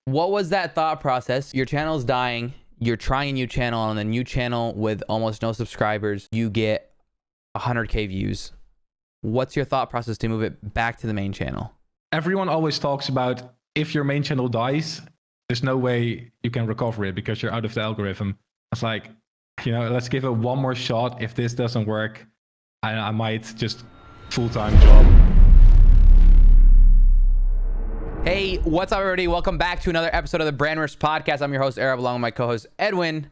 What was that thought process? Your channel's dying. You're trying a new channel. On the new channel with almost no subscribers, you get 100K views. What's your thought process to move it back to the main channel? Everyone always talks about if your main channel dies, there's no way you can recover it because you're out of the algorithm. It's like, let's give it one more shot. If this doesn't work, I might just full-time job. Hey, what's up, everybody? Welcome back to another episode of the Brandverse Podcast. I'm your host, Arab, along with my co-host, Edwin.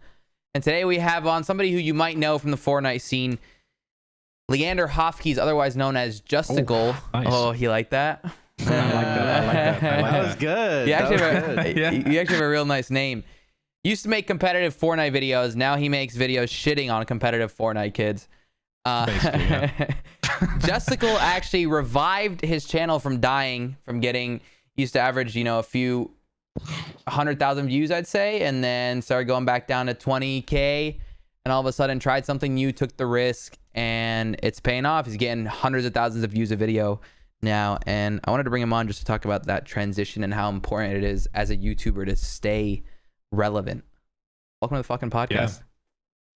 And today we have on somebody who you might know from the Fortnite scene, Leander Hofke's, otherwise known as Justicul. Oh, nice. Oh, you like that? I like that. That was good. You actually have a real nice name. Used to make competitive Fortnite videos. Now he makes videos shitting on competitive Fortnite kids. Basically, yeah. Justicul actually revived his channel from dying, from getting... used to average, a few 100,000 views, I'd say, and then started going back down to 20K, and all of a sudden tried something new, took the risk, and it's paying off. He's getting hundreds of thousands of views a video now, and I wanted to bring him on just to talk about that transition and how important it is as a YouTuber to stay relevant. Welcome to the fucking podcast.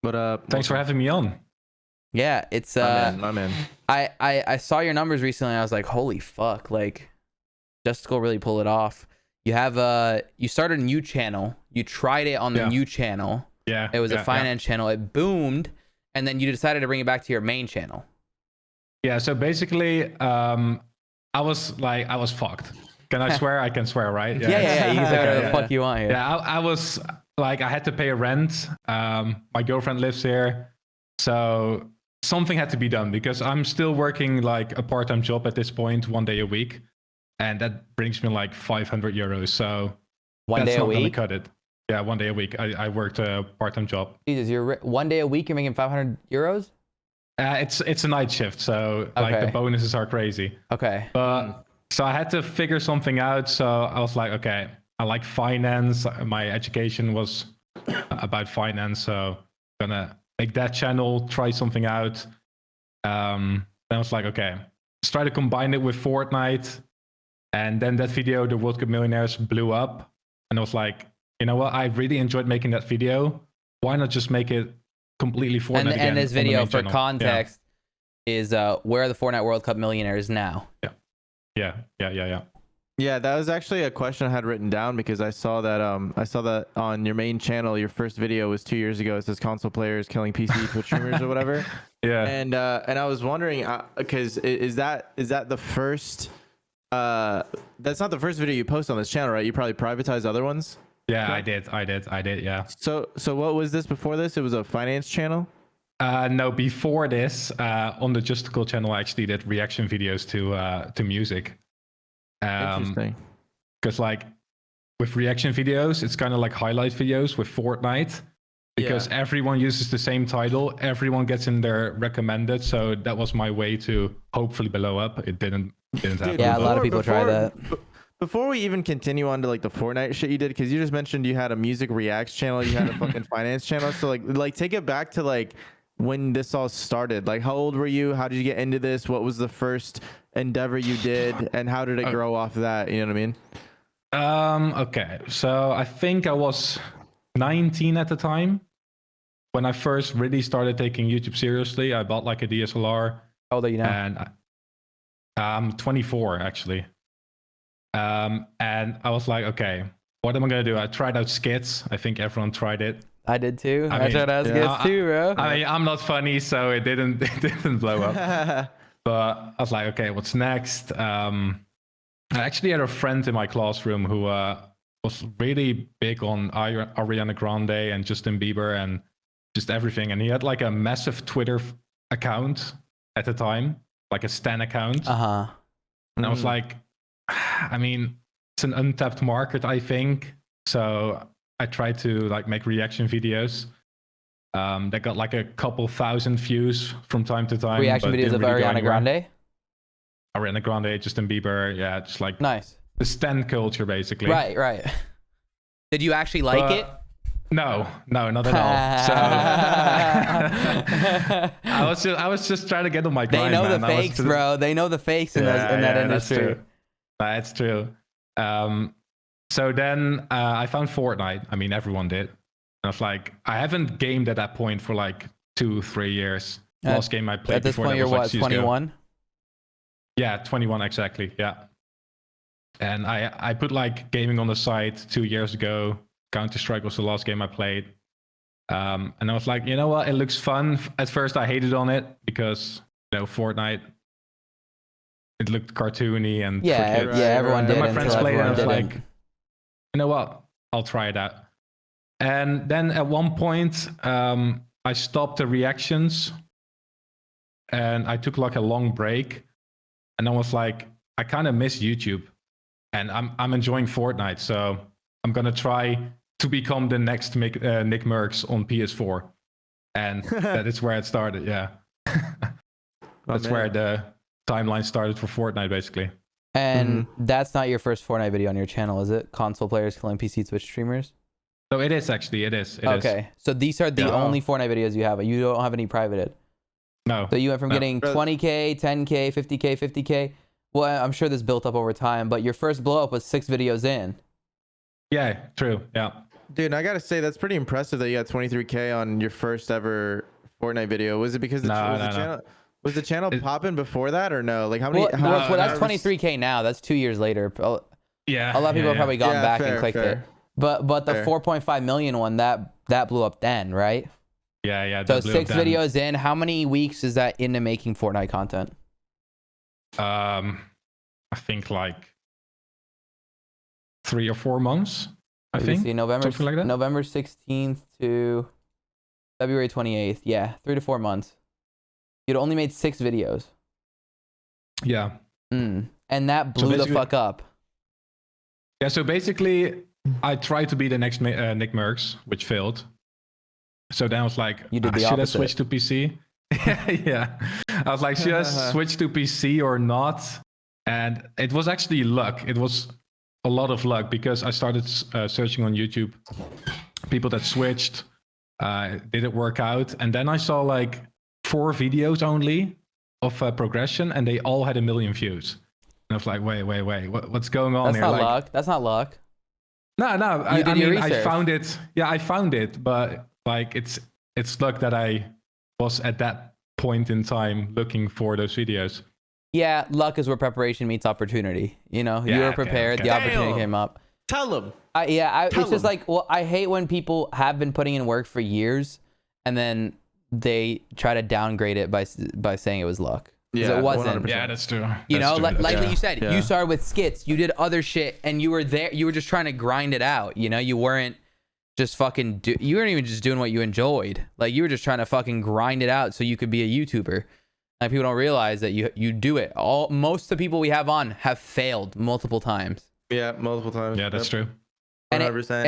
Yeah. But Thanks for having me on. Yeah, it's my man. I saw your numbers recently, and I was like, holy fuck, like Justicul really pull it off. You have you started a new channel. You tried it on the new channel. Yeah. It was a finance channel. It boomed, and then you decided to bring it back to your main channel. Yeah. So basically, I was fucked. Can I swear? I can swear, right? Yeah. You can say whatever the fuck you want here. Yeah. I was like, I had to pay a rent. My girlfriend lives here, so something had to be done because I'm still working like a part-time job at this point, 1 day a week. And that brings me like 500 euros. So One day a week? Gonna cut it. Yeah, 1 day a week. I worked a part-time job. Jesus, you're 1 day a week. You're making 500 euros. It's a night shift, so like the bonuses are crazy. Okay. But so I had to figure something out. So I was like, okay, I like finance. My education was about finance, so I'm gonna make that channel, try something out. Then I was like, okay, let's try to combine it with Fortnite. And then that video, the World Cup Millionaires, blew up. And I was like, you know what? I really enjoyed making that video. Why not just make it completely Fortnite again? And this video, for context, is where are the Fortnite World Cup Millionaires now? Yeah. Yeah, that was actually a question I had written down because I saw that on your main channel. Your first video was 2 years ago. It says console players killing PC Twitch streamers or whatever. Yeah. And I was wondering because is that the first? That's not the first video you post on this channel, right? You probably privatized other ones. Yeah, correct? I did. Yeah. So what was this before this? It was a finance channel. No, before this, on the Justicul channel, I actually did reaction videos to music. Interesting. Because like with reaction videos, it's kind of like highlight videos with Fortnite. Because everyone uses the same title, everyone gets in their recommended. So that was my way to hopefully blow up. It didn't happen. Yeah, a lot of people try that. Before we even continue on to like the Fortnite shit you did, because you just mentioned you had a music reacts channel, you had a fucking finance channel. So like take it back to like when this all started. Like how old were you? How did you get into this? What was the first endeavor you did, and how did it grow off that? You know what I mean? Okay, so I think I was 19 at the time when I first really started taking YouTube seriously. I bought like a DSLR. How old are you now? And I'm 24 actually. And I was like, okay, what am I gonna do? I tried out skits. I think everyone tried it. I did too. I tried out skits too, bro. I mean, I'm not funny, so it didn't blow up. But I was like, okay, what's next? I actually had a friend in my classroom who was really big on Ariana Grande and Justin Bieber and just everything. And he had like a massive Twitter account at the time, like a Stan account. And I was like, I mean, it's an untapped market, I think. So I tried to like make reaction videos. That got like a couple thousand views from time to time. Reaction videos of Ariana Grande? Ariana Grande, Justin Bieber, yeah, just like nice. The Stan culture, basically. Right. Did you actually like it? No, not at all. So I was just trying to get on my grind. They know the fakes, bro. They know the fakes in that industry. That's true. So then I found Fortnite. I mean, everyone did. I was like, I haven't gamed at that point for like 2-3 years. Last game I played at this before point, that you're was like what, CS:GO. 21? Yeah, 21 exactly. Yeah. And I put like gaming on the side 2 years ago. Counter-Strike was the last game I played. And I was like, you know what? It looks fun. At first, I hated on it because, you know, Fortnite, it looked cartoony and Yeah, for kids. yeah, everyone Then did. my friends until played it and I everyone was didn't. like, you know what? I'll try it out. And then at one point, I stopped the reactions and I took like a long break. And I was like, I kind of miss YouTube and I'm enjoying Fortnite. So I'm going to try to become the next Nick Merckx on PS4. And that is where it started. Yeah. That's where the timeline started for Fortnite, basically. And that's not your first Fortnite video on your channel, is it? Console players killing PC Twitch streamers? So it is actually. It is. Okay. So these are the only Fortnite videos you have. You don't have any privated. No. So you went from getting 20K, 10K, 50K, 50K. Well, I'm sure this built up over time, but your first blow up was 6 videos in. Yeah, true. Yeah. Dude, I gotta say that's pretty impressive that you got 23K on your first ever Fortnite video. Was it because was the channel popping before that or no? Like how many? Well, that's 23K now. That's 2 years later. Yeah. A lot of people have probably gone back and fair, clicked it. But the 4.5 million one that blew up then, right? Yeah. So 6 videos in. How many weeks is that into making Fortnite content? I think like 3 or 4 months. I think See, November, something like that. November 16th to February 28th. Yeah, 3 to 4 months. You'd only made 6 videos. Yeah. And that blew the fuck up. Yeah. So basically, I tried to be the next Nick Merckx, which failed. So then I was like, You did the should I opposite. switch to PC? Yeah. I was like, should I switch to PC or not? And it was actually luck. It was a lot of luck because I started searching on YouTube, people that switched, did it work out? And then I saw like 4 videos only of progression and they all had 1 million views. And I was like, wait, what's going on That's here? not Like, luck. That's not luck. No, I mean, research. I found it. Yeah, I found it, but like it's luck that I was at that point in time looking for those videos. Yeah, luck is where preparation meets opportunity. You know, you were prepared. The opportunity came up. Tell them. It's just like, well, I hate when people have been putting in work for years and then they try to downgrade it by saying it was luck. Yeah, it wasn't. 100%. Yeah, that's true. You know, like you said, Yeah. you started with skits, you did other shit, and you were there. You were just trying to grind it out. You know, you weren't just fucking. You weren't even just doing what you enjoyed. Like you were just trying to fucking grind it out so you could be a YouTuber. Like people don't realize that you do it. Most of the people we have on have failed multiple times. Yeah, multiple times. Yeah, that's true. And 100%.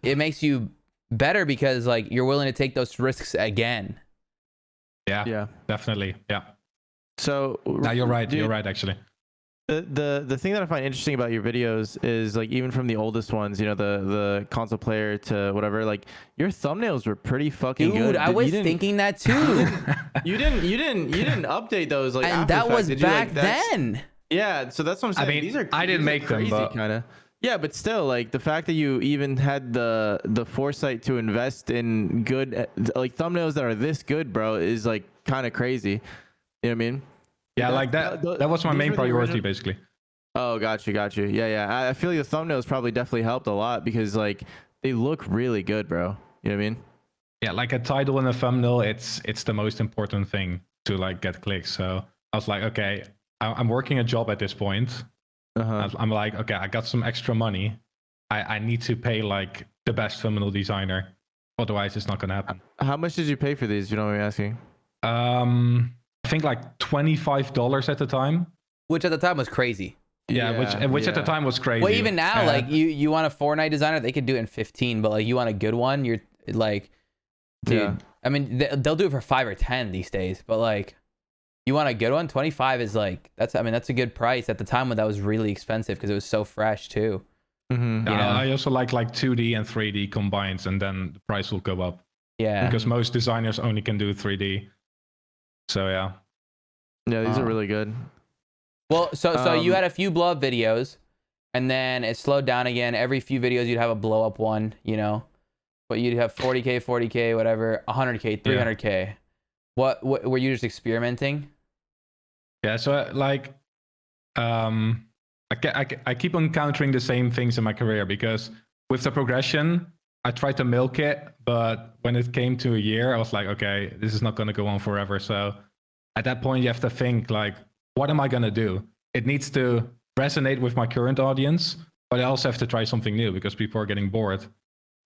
it makes you better because like you're willing to take those risks again. Yeah, definitely. Yeah. So No, you're right. dude, You're right, actually. The thing that I find interesting about your videos is like even from the oldest ones, you know, the console player to whatever, like your thumbnails were pretty fucking good. Dude, I was thinking that too. You didn't update those like And after that the fact, was did you? back Like, that's- then. Yeah, so that's what I'm saying. I mean, these are I didn't make them, crazy but kind of. Yeah, but still, like the fact that you even had the foresight to invest in good like thumbnails that are this good, bro, is like kind of crazy. You know what I mean? yeah, like that was my these main were the priority, original- basically. Oh, got you. Yeah. I feel like the thumbnails probably definitely helped a lot because like they look really good, bro. You know what I mean? Yeah, like a title and a thumbnail, it's the most important thing to like get clicks. So I was like, okay, I'm working a job at this point. I'm like, okay, I got some extra money. I need to pay like the best thumbnail designer. Otherwise, it's not gonna happen. How much did you pay for these? If you don't mind me asking. I think like $25 at the time. Which at the time was crazy. Yeah, which at the time was crazy. Well, even now, like you want a Fortnite designer, they could do it in 15, but like you want a good one, you're like, dude. Yeah. I mean, they'll do it for 5 or 10 these days, but like, you want a good one? 25 is like that's a good price at the time when that was really expensive because it was so fresh too. Mm-hmm. You know? I also like 2D and 3D combined, and then the price will go up. Yeah. Because most designers only can do 3D. So yeah. Yeah, these are really good. Well, so you had a few blow up videos, and then it slowed down again. Every few videos you'd have a blow up one, you know, but you'd have 40K, 40K, whatever, 100K, 300K. What were you just experimenting? Yeah, so like I keep encountering the same things in my career, because with the progression I tried to milk it, but when it came to a year I was like, okay, this is not going to go on forever. So at that point you have to think like, what am I going to do? It needs to resonate with my current audience, but I also have to try something new because people are getting bored.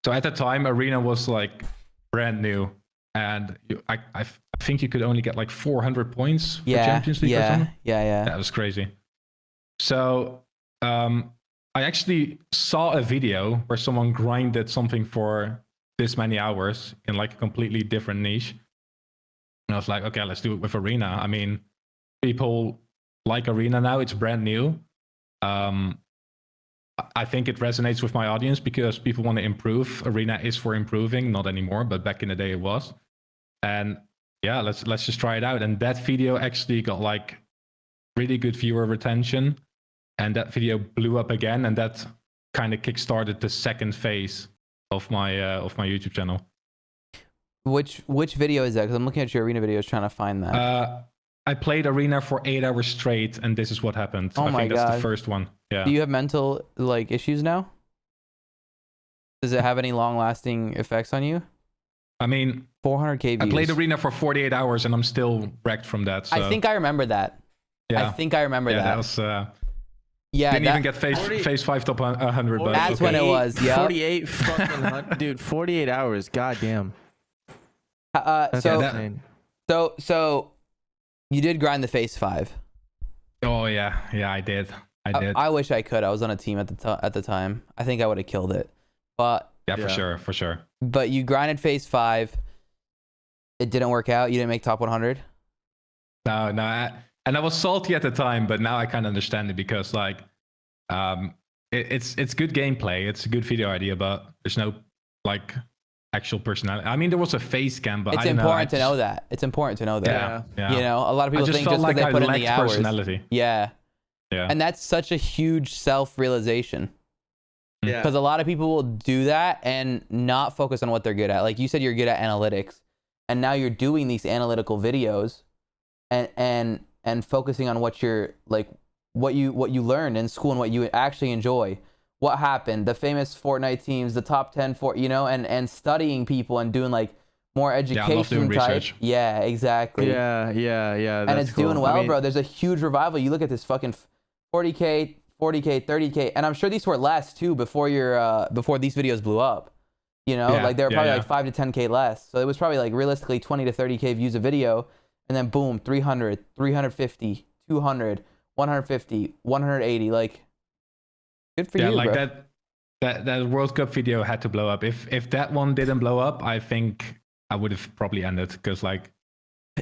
So at the time Arena was like brand new, and I think you could only get like 400 points for Champions League or something. Yeah. That was crazy. So I actually saw a video where someone grinded something for this many hours in like a completely different niche. And I was like, okay, let's do it with Arena. I mean, people like Arena now. It's brand new. I think it resonates with my audience because people want to improve. Arena is for improving, not anymore, but back in the day it was. And yeah, let's just try it out. And that video actually got like really good viewer retention, and that video blew up again, and that kind of kickstarted the second phase of my YouTube channel. Which video is that? Because I'm looking at your Arena videos trying to find that. I played Arena for 8 hours straight, and this is what happened. Oh I my think that's God. the first one. Yeah. Do you have mental like issues now? Does it have any long-lasting effects on you? I mean, 400K views. I played Arena for 48 hours, and I'm still wrecked from that. So. I think I remember that. Yeah. I think I remember that. That was. Yeah, didn't even get phase 5 top 100. But that's okay. when it was. Yeah. 48 fucking dude. 48 hours. God damn. So you did grind the phase 5. Oh yeah, I did. I wish I could. I was on a team at the time. I think I would have killed it. But yeah, for sure. But you grinded phase 5. It didn't work out. You didn't make top 100. No. And I was salty at the time, but now I kind of understand it because like, it's good gameplay. It's a good video idea, but there's no like actual personality. I mean, there was a face cam, but it's important to know that. It's important to know that. Yeah. You know, a lot of people think just because they put in the hours. Personality. Yeah. Yeah. And that's such a huge self-realization. Yeah. Because a lot of people will do that and not focus on what they're good at. Like you said, you're good at analytics, and now you're doing these analytical videos, and focusing on what you're like, what you learned in school and what you actually enjoy. What happened? The famous Fortnite teams, the top 10 you know, and studying people and doing like more education type. Research. Yeah, exactly. Yeah. And it's cool. doing well, bro. There's a huge revival. You look at this fucking 40K, 40K, 30K, and I'm sure these were less too before before these videos blew up. You know, like they were probably like 5 to 10K less. So it was probably like realistically 20 to 30K views a video, and then boom, 300, 350, 200, 150, 180. Like, good for you, like bro. that World Cup video had to blow up. If that one didn't blow up, I think I would have probably ended, because like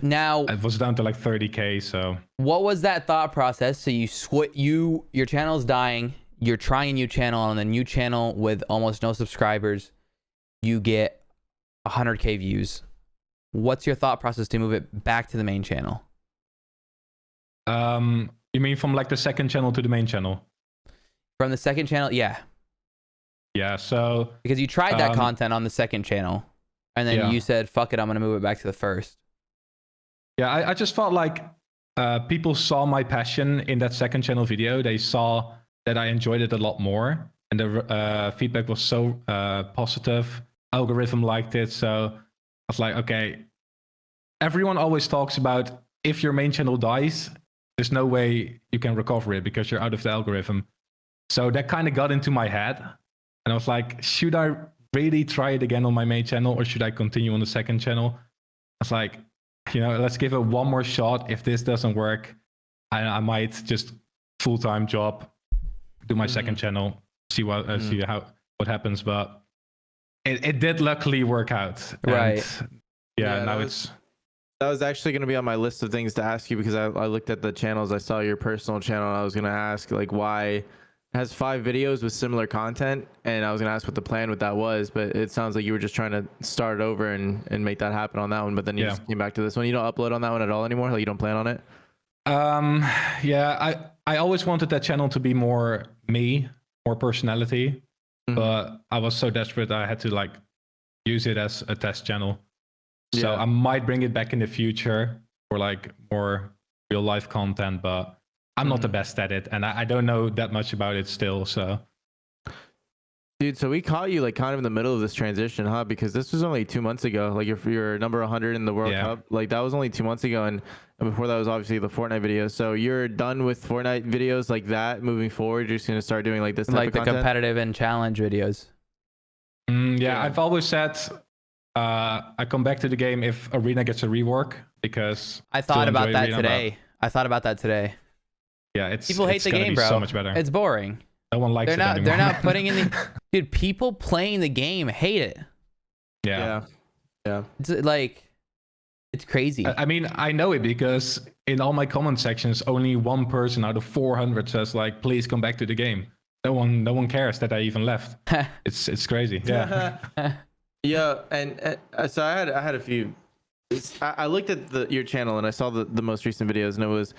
now it was down to like 30K. So what was that thought process? So your channel's dying. You're trying a new channel, on a new channel with almost no subscribers. You get 100K views. What's your thought process to move it back to the main channel? You mean from like the second channel to the main channel? From the second channel, yeah. Yeah, so Because you tried that content on the second channel, and then you said, fuck it, I'm going to move it back to the first. Yeah, I just felt like people saw my passion in that second channel video. They saw that I enjoyed it a lot more, and the feedback was so positive. Algorithm liked it, so I was like, okay. Everyone always talks about if your main channel dies, there's no way you can recover it because you're out of the algorithm. So that kind of got into my head, and I was like, should I really try it again on my main channel, or should I continue on the second channel? I was like, you know, let's give it one more shot. If this doesn't work, I might just full-time job, do my second channel, see what happens. But it did luckily work out. Right. Yeah, now it's... That was actually going to be on my list of things to ask you, because I looked at the channels. I saw your personal channel, and I was going to ask like why it has 5 videos with similar content, and I was going to ask what the plan with that was, but it sounds like you were just trying to start it over and make that happen on that one, but then you just came back to this one. You don't upload on that one at all anymore? Like you don't plan on it? Yeah, I always wanted that channel to be more me, more personality, but I was so desperate I had to like use it as a test channel. So I might bring it back in the future for like more real life content, but I'm not the best at it, and I don't know that much about it still. So, Dude, so we caught you like kind of in the middle of this transition, huh? Because this was only 2 months ago. Like your number 100 in the World Cup, like that was only 2 months ago, and before that was obviously the Fortnite videos. So you're done with Fortnite videos like that moving forward. You're just gonna start doing like this type Like of the content? competitive and challenge videos. yeah, I've always said I come back to the game if Arena gets a rework, because I thought about that Arena, today. I thought about that today. Yeah, it's People hate it's the gonna game, be bro. so much better. It's boring. No one likes it anymore. They're not putting in the dude. People playing the game hate it. Yeah. It's like, it's crazy. I mean, I know it because in all my comment sections, only one person out of 400 says like, "Please come back to the game." No one cares that I even left. It's crazy. Yeah. Yeah, and so I had a few. I looked at your channel and I saw the most recent videos, and it was,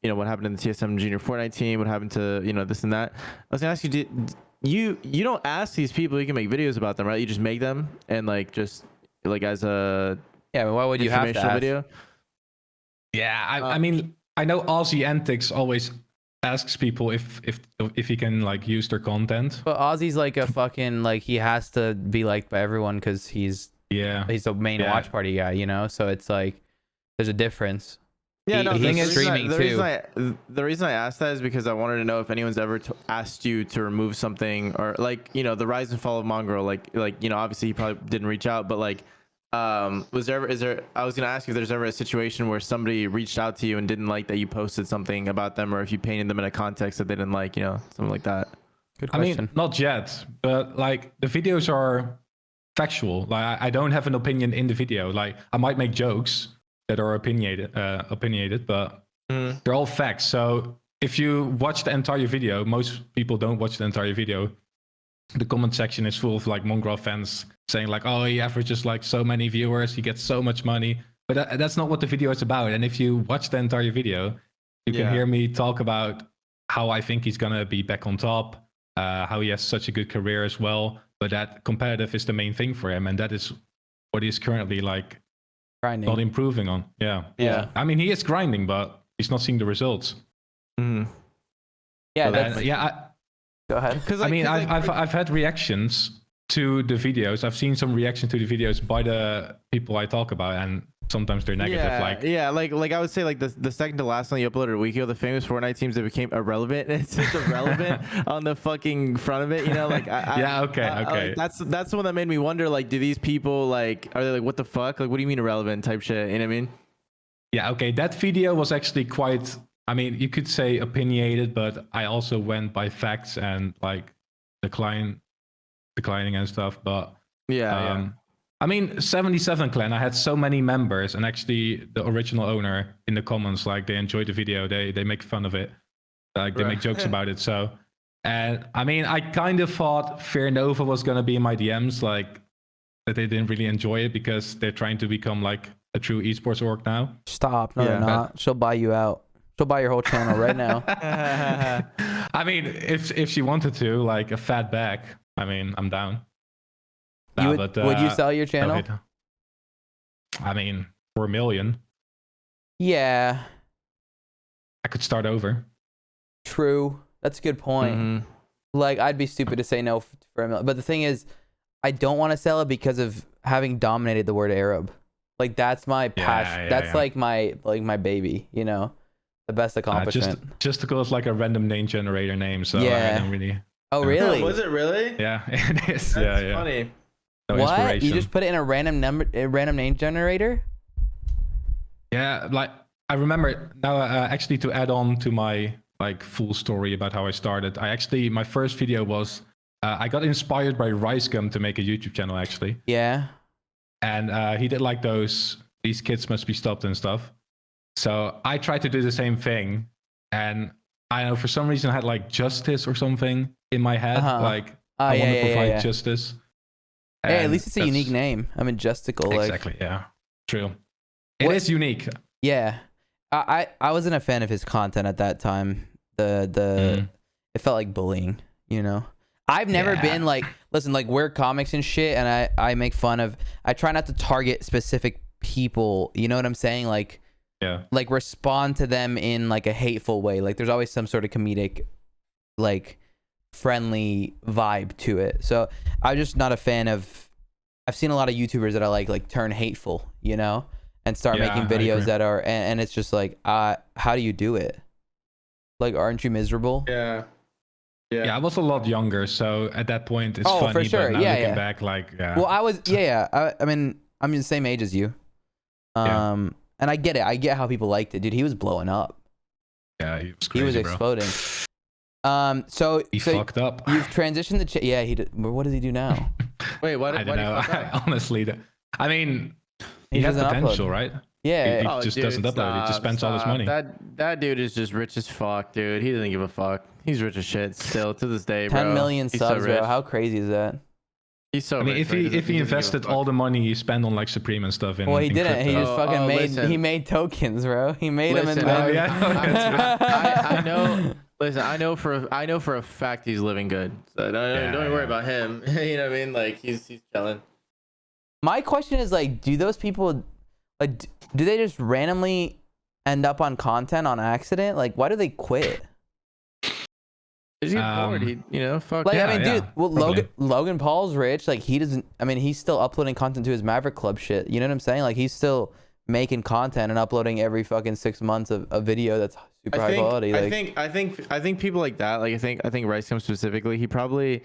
what happened in the TSM Junior Fortnite team, what happened to this and that. I was gonna ask you, you don't ask these people you can make videos about them, right? You just make them and like just like as a Yeah, but why would you have to informational ask? video? Yeah, I mean, I know Aussie Antics always asks people if he can like use their content. But Ozzy's like a fucking, like, he has to be liked by everyone because he's the main watch party guy, so it's like there's a difference. Yeah, no. He's streaming too. The reason I asked that is because I wanted to know if anyone's ever asked you to remove something, or like the rise and fall of Mongrel. Like obviously he probably didn't reach out, but like I was gonna ask you if there's ever a situation where somebody reached out to you and didn't like that you posted something about them, or if you painted them in a context that they didn't like, something like that. Good question. I mean, not yet, but like the videos are factual. Like I don't have an opinion in the video. Like I might make jokes that are opinionated, but they're all facts. So if you watch the entire video, most people don't watch the entire video. The comment section is full of like Mongrel fans saying like, "Oh, he averages like so many viewers, he gets so much money." But that's not what the video is about. And if you watch the entire video, you can hear me talk about how I think he's gonna be back on top, how he has such a good career as well. But that competitive is the main thing for him, and that is what he's currently like Grinding. not improving on. Yeah. I mean, he is grinding, but he's not seeing the results. Yeah. Go ahead. I mean, I've had reactions to the videos. I've seen some reaction to the videos by the people I talk about, and sometimes they're negative. Like I would say, like the second to last one you uploaded a week ago, the famous Fortnite teams that became irrelevant. It's just irrelevant on the fucking front of it, Like okay. That's the one that made me wonder. Like, do these people like are they like what the fuck? Like, what do you mean irrelevant type shit? You know what I mean? Yeah. Okay. That video was actually quite. I mean, you could say opinionated, but I also went by facts and like declining and stuff. But I mean, 77 Clan, I had so many members, and actually the original owner in the comments, like they enjoyed the video, they make fun of it, like they make jokes about it. So, and I mean, I kind of thought Fear Nova was gonna be in my DMs, like that they didn't really enjoy it because they're trying to become like a true esports org now. Stop. No, they're not. She'll buy you out. She'll buy your whole channel right now. I mean, if she wanted to, like a fat bag, I mean, I'm down. Would you sell your channel? I mean, for $1 million. Yeah. I could start over. True. That's a good point. Like, I'd be stupid to say no for $1 million. But the thing is, I don't want to sell it because of having dominated the word Arab. Like, that's my passion. That's like my baby, the best accomplishment. Justical is like a random name generator name, so I don't really. Oh, really? Was it really? Yeah, it is. That's funny. No what? inspiration. You just put it in a random name generator? Yeah, like I remember now. Actually, to add on to my like full story about how I started, my first video was I got inspired by Rice Gum to make a YouTube channel actually. Yeah. And he did like these kids must be stopped and stuff. So I tried to do the same thing, and I know for some reason I had like justice or something in my head, like I want to provide justice. Hey, at least it's a unique name. I mean, Justical. Exactly. Yeah. True. It is unique. Yeah. I wasn't a fan of his content at that time. It felt like bullying, you know. I've never been like, listen, like we're comics and shit, and I make fun of. I try not to target specific people. You know what I'm saying? Like, like respond to them in like a hateful way. Like there's always some sort of comedic, like friendly vibe to it. So I'm just not a fan of. I've seen a lot of YouTubers that are like turn hateful, you know, and start making videos that are, and it's just like, how do you do it? Like, aren't you miserable? Yeah. I was a lot younger, so at that point it's funny. For sure. But now looking back, like, Well, I was, I mean, I'm the same age as you. And I get it. I get how people liked it, dude. He was blowing up. Yeah, he was crazy, he was exploding. So he fucked up. You've transitioned the yeah, he did. What does he do now? Wait, what? I don't know. I honestly don't. I mean, he has doesn't potential, upload. right? Yeah. He just doesn't upload. He just spends all his money. That dude is just rich as fuck, dude. He doesn't give a fuck. He's rich as shit still to this day, bro. 10 million He's subs, so rich. bro. How crazy is that? He's so I mean, rich, if he invested all the money he spent on like Supreme and stuff in. Well, he in didn't. crypto. He just fucking made. listen. He made tokens, bro. He made them and Listen, then. I know. Listen, I know for a fact he's living good. So don't worry about him. You know what I mean? Like he's chilling. My question is like, do those people, like, do they just randomly end up on content on accident? Like, why do they quit? Is he bored? Fuck. Like, Yeah, I mean, dude, well, probably. Logan Paul's rich. Like, he doesn't. I mean, he's still uploading content to his Maverick Club shit. You know what I'm saying? Like, he's still making content and uploading every fucking 6 months of a video that's super high quality. Like, I think people like that. Like, I think Ricegum specifically. He probably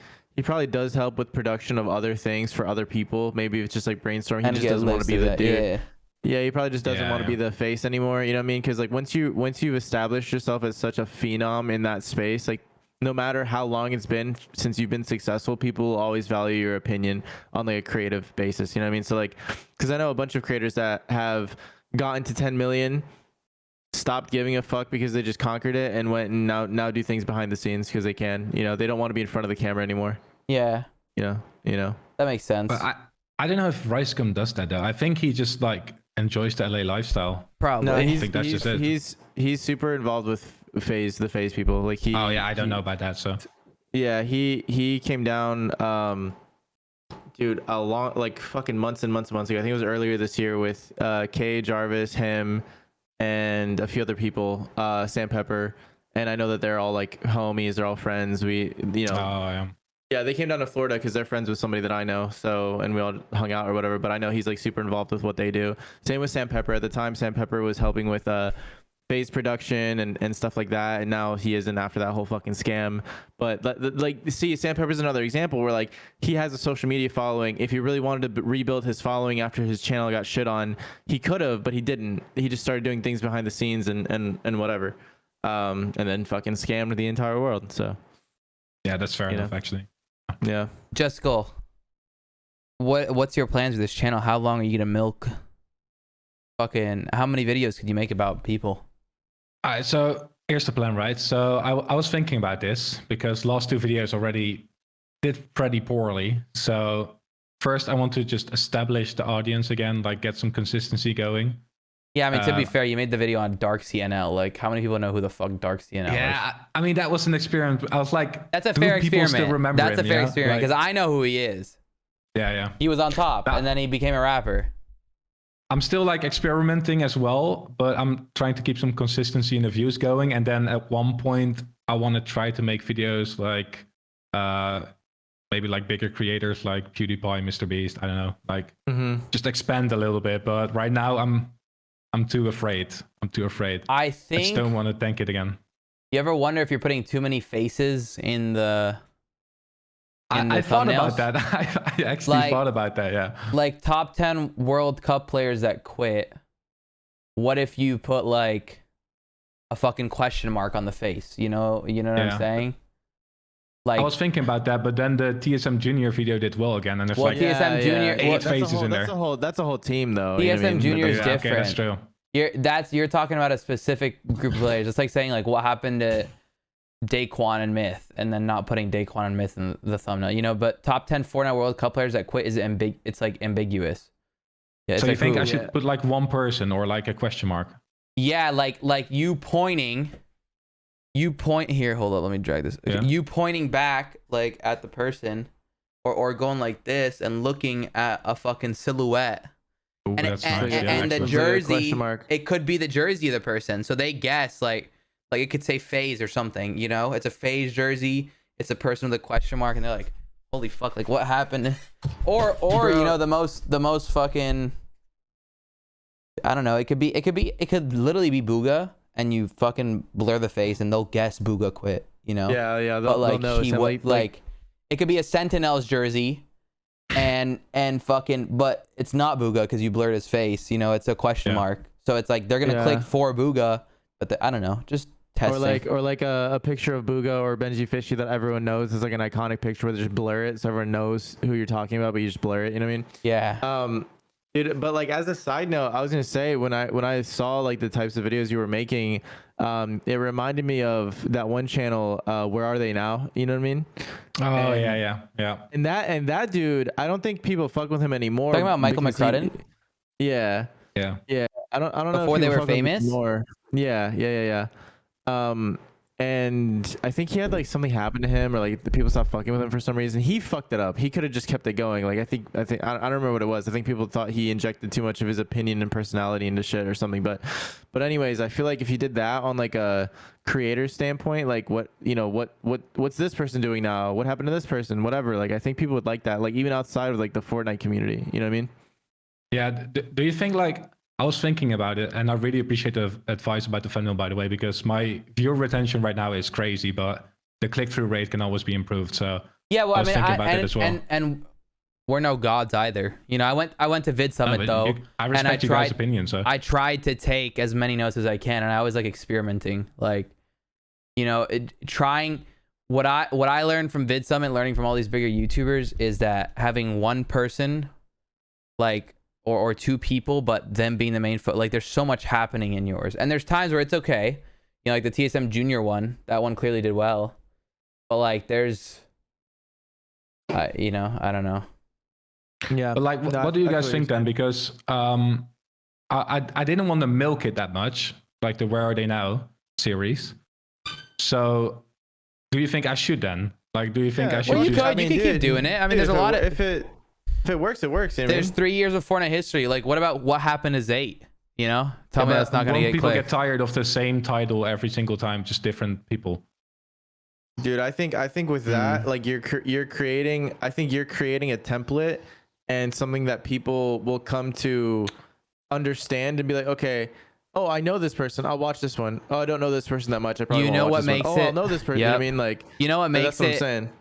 does help with production of other things for other people. Maybe it's just like brainstorming. He just doesn't want to be the dude. Yeah, he probably just doesn't want to be the face anymore. You know what I mean? Because like once you've established yourself as such a phenom in that space, like no matter how long it's been since you've been successful, people will always value your opinion on like a creative basis. You know what I mean? So like, because I know a bunch of creators that have gotten to 10 million, stopped giving a fuck because they just conquered it and went and now do things behind the scenes because they can. You know, they don't want to be in front of the camera anymore. yeah, You know. that makes sense. But I don't know if Ricegum does that though. I think he just like enjoys the LA lifestyle. Probably. No, I think that's just it. He's super involved with the phase people. Like he. Oh yeah, I don't know about that. So. Yeah, he came down, dude, a long like fucking months and months ago. I think it was earlier this year with Kay Jarvis, him, and a few other people, Sam Pepper, and I know that they're all like homies. They're all friends. We, you know. Oh yeah. Yeah, they came down to Florida because they're friends with somebody that I know. So, and we all hung out or whatever. But I know he's like super involved with what they do. Same with Sam Pepper. At the time, Sam Pepper was helping with phase production and stuff like that. And now he isn't after that whole fucking scam. But like, see, Sam Pepper's another example where like he has a social media following. If he really wanted to rebuild his following after his channel got shit on, he could have, but he didn't. He just started doing things behind the scenes and whatever. And then fucking scammed the entire world. So. Yeah, that's fair enough, actually. Yeah. Justicul, what's your plans with this channel? How long are you gonna milk? Fucking, how many videos could you make about people? All right, so here's the plan, right? So I was thinking about this because last 2 videos already did pretty poorly. So first I want to just establish the audience again, like get some consistency going. Yeah, I mean, to be fair, you made the video on Dark CNL. Like, how many people know who the fuck Dark CNL is? Yeah, I mean, that was an experiment. I was like, that's a fair experiment. Still remember that's him, a fair experiment because I know who he is. Yeah. He was on top, and then he became a rapper. I'm still like experimenting as well, but I'm trying to keep some consistency in the views going. And then at one point, I want to try to make videos like maybe like bigger creators like PewDiePie, MrBeast. I don't know, like just expand a little bit. But right now, I'm too afraid. I just don't want to tank it again. You ever wonder if you're putting too many faces in the I thought about that. I actually thought about that, yeah. Like top 10 World Cup players that quit. What if you put like a fucking question mark on the face? You know what I'm saying? Like, I was thinking about that, but then the TSM Junior video did well again, and there's like TSM Junior 8 faces in there. That's a whole team though. TSM Junior is different. Okay, that's true. You're talking about a specific group of players. It's like saying like what happened to Daquan and Myth, and then not putting Daquan and Myth in the thumbnail. You know, but top 10 Fortnite World Cup players that quit is it's like ambiguous. Yeah, so you think I should put like one person or like a question mark? Yeah, like you pointing. You point here. Hold up, let me drag this. Yeah. You pointing back like at the person, or going like this and looking at a fucking silhouette. Ooh, And, that's and, nice. and, Yeah, and the excellent. jersey, Question mark. it could be the jersey of the person. So they guess like it could say FaZe or something. You know, it's a FaZe jersey. It's a person with a question mark, and they're like, "Holy fuck! Like what happened?" Or you know, the most fucking. I don't know. It could literally be Booga, and you fucking blur the face, and they'll guess Booga quit. You know. Yeah. But like they'll know. he So, would like, it could be a Sentinel's jersey, and fucking, but it's not Booga because you blurred his face. You know, it's a question mark. So it's like they're gonna click for Booga, but I don't know, just testing. Or like a picture of Booga or Benji Fishy that everyone knows is like an iconic picture where they just blur it so everyone knows who you're talking about, but you just blur it. You know what I mean? Yeah. Dude, but like as a side note, I was gonna say when I saw like the types of videos you were making, it reminded me of that one channel, Where Are They Now? You know what I mean? Oh yeah. And that dude, I don't think people fuck with him anymore. Talking about Michael McCrudden? Yeah. I don't know. Before if they people were fuck with him famous? anymore. Yeah. And I think he had like something happen to him, or like the people stopped fucking with him for some reason. He fucked it up. He could have just kept it going. Like I don't remember what it was. I think people thought he injected too much of his opinion and personality into shit or something. But anyways, I feel like if you did that on like a creator standpoint, like what's this person doing now? What happened to this person? Whatever. Like I think people would like that. Like even outside of like the Fortnite community. You know what I mean? Yeah. Do you think like I was thinking about it, and I really appreciate the advice about the thumbnail, by the way, because my viewer retention right now is crazy, but the click-through rate can always be improved. So yeah, well, I was thinking about it as well. And we're no gods either. You know, I went to Vid Summit though, I respect you guys' opinion. So I tried to take as many notes as I can, and I was like experimenting, like, you know, trying. What I learned from Vid Summit, learning from all these bigger YouTubers, is that having one person, like. Or two people, but them being the main like there's so much happening in yours, and there's times where it's okay, you know, like the TSM Junior one, that one clearly did well, but like there's you know, I don't know. Yeah, but like what do you guys think then? Because I didn't want to milk it that much, like the Where Are They Now series. So do you think I should then? Like, do you think I should? Well, you could keep doing it. I mean, there's a lot of if it works, it works. You know there's 3 years of Fortnite history. Like, what about what happened to Zate? You know, tell me that's not going to get people clicked. Get tired of the same title every single time, just different people. Dude, I think with that, like you're creating. I think you're creating a template and something that people will come to understand and be like, okay, oh, I know this person. I'll watch this one. Oh, I don't know this person that much. I probably you know won't watch what this makes one. it? Oh, I'll know this person. Yep. I mean, like, you know what makes that's what I'm saying.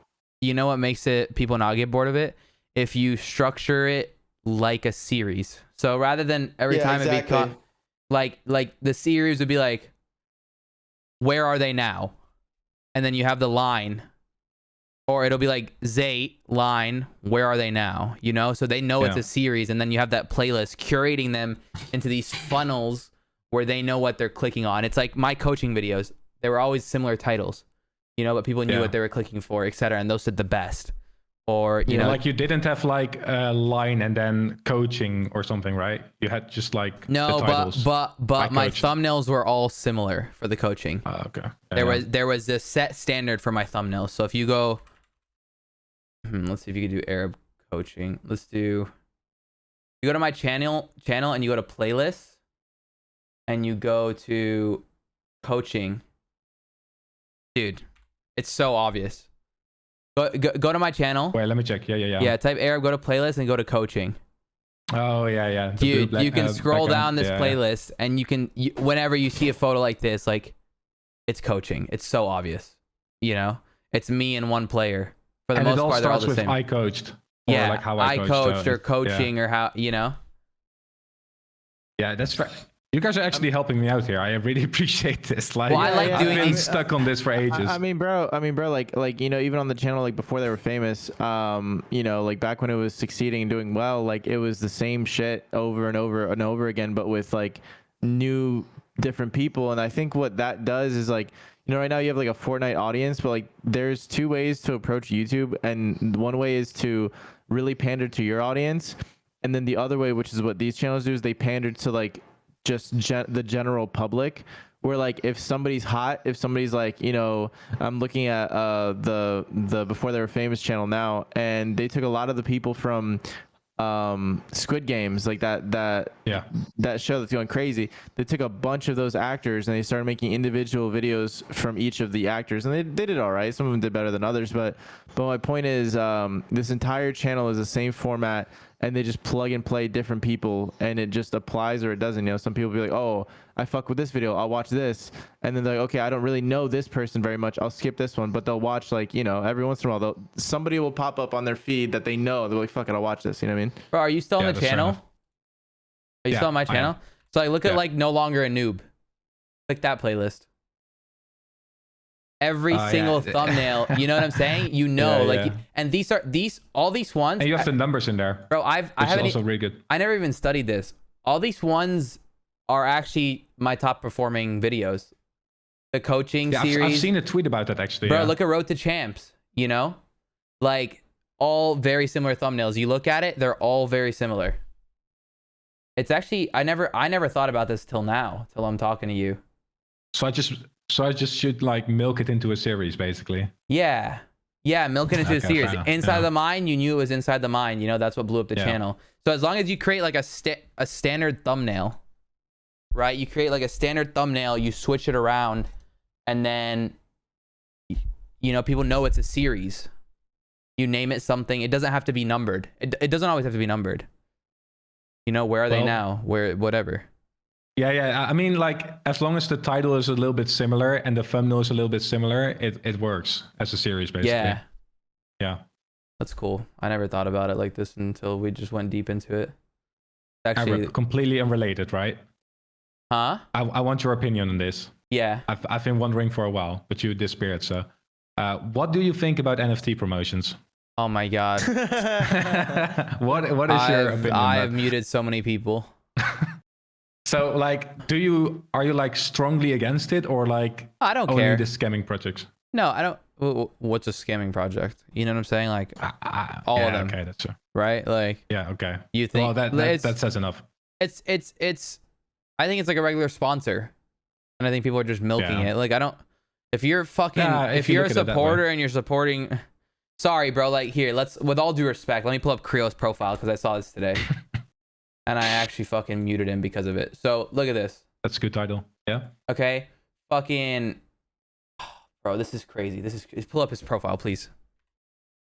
You know what makes it people not get bored of it? If you structure it like a series. So rather than every time it be like the series would be like, Where Are They Now? And then you have the line, or it'll be like Zate line, Where Are They Now? You know, so they know it's a series, and then you have that playlist curating them into these funnels where they know what they're clicking on. It's like my coaching videos. They were always similar titles, you know, but people knew what they were clicking for, etc. And those did the best. Or you know, like you didn't have like a line and then coaching or something, right? You had just like no, the titles. but my thumbnails were all similar for the coaching. Okay. There was this set standard for my thumbnails. So if you go, let's see if you could do Arab coaching. Let's do. You go to my channel and you go to playlists, and you go to coaching. Dude, it's so obvious. Go to my channel. Wait, let me check. Yeah. Yeah, type Arab, go to playlist, and go to coaching. Oh, yeah. Dude, you can scroll down this playlist, and you can, whenever you see a photo like this, like, it's coaching. It's so obvious. You know? It's me and one player. For the most part, they're all the same. I coached. Yeah, like how I coached or coaching or how, you know? Yeah, that's fair. You guys are actually helping me out here. I really appreciate this. Like, well, I like doing I've been stuck on this for ages. I mean, bro, like, you know, even on the channel, like before they were famous, you know, like back when it was succeeding and doing well, like it was the same shit over and over and over again, but with like new, different people. And I think what that does is like, you know, right now you have like a Fortnite audience, but like there's two ways to approach YouTube. And one way is to really pander to your audience. And then the other way, which is what these channels do, is they pander to like just the general public. Where like if somebody's hot, if somebody's like, you know, I'm looking at the Before They Were Famous channel now, and they took a lot of the people from Squid Games, like that show that's going crazy. They took a bunch of those actors and they started making individual videos from each of the actors, and they did all right. Some of them did better than others, but my point is, this entire channel is the same format, and they just plug and play different people, and it just applies or it doesn't. You know, some people be like, oh, I fuck with this video, I'll watch this, and then they're like, okay, I don't really know this person very much, I'll skip this one. But they'll watch, like, you know, every once in a while somebody will pop up on their feed that they know, they're like, fuck it, I'll watch this. You know what I mean? Bro, are you still on the channel? Are you still on my channel? So like, look at like No Longer a Noob. Click that playlist. Every single thumbnail, you know what I'm saying? You know, and all these ones. And you have the numbers in there. Bro, I haven't also really good. I never even studied this. All these ones are actually my top performing videos. The coaching series. I've seen a tweet about that actually. Bro, look at Road to Champs, you know? Like all very similar thumbnails. You look at it, they're all very similar. It's actually I never thought about this till now, till I'm talking to you. So I just should like milk it into a series, basically. Yeah, milk it into a series. Inside the Mind, you knew it was Inside the Mind. You know, that's what blew up the channel. So as long as you create like a standard thumbnail, right? You create like a standard thumbnail, you switch it around, and then, you know, people know it's a series. You name it something. It doesn't have to be numbered. It doesn't always have to be numbered. You know, where are they now? Where, whatever. Yeah. I mean, like, as long as the title is a little bit similar and the thumbnail is a little bit similar, it works as a series, basically. Yeah. That's cool. I never thought about it like this until we just went deep into it. Actually, completely unrelated, right? Huh? I want your opinion on this. Yeah. I've been wondering for a while, but you disappeared. So, what do you think about NFT promotions? Oh my god. What is your opinion? I've muted so many people. So, like, are you like strongly against it, or like I don't only care the scamming projects? No, I don't. What's a scamming project? You know what I'm saying? Like all of them. Okay, that's true. Right? Like okay. You think? Well, that says enough. It's. I think it's like a regular sponsor, and I think people are just milking it. Like I don't. If you're fucking, if you're a supporter and you're supporting, sorry, bro. Like here, with all due respect, let me pull up Creo's profile because I saw this today. And I actually fucking muted him because of it. So look at this. That's a good title. Yeah. Okay. Fucking. Bro, this is crazy. Pull up his profile, please.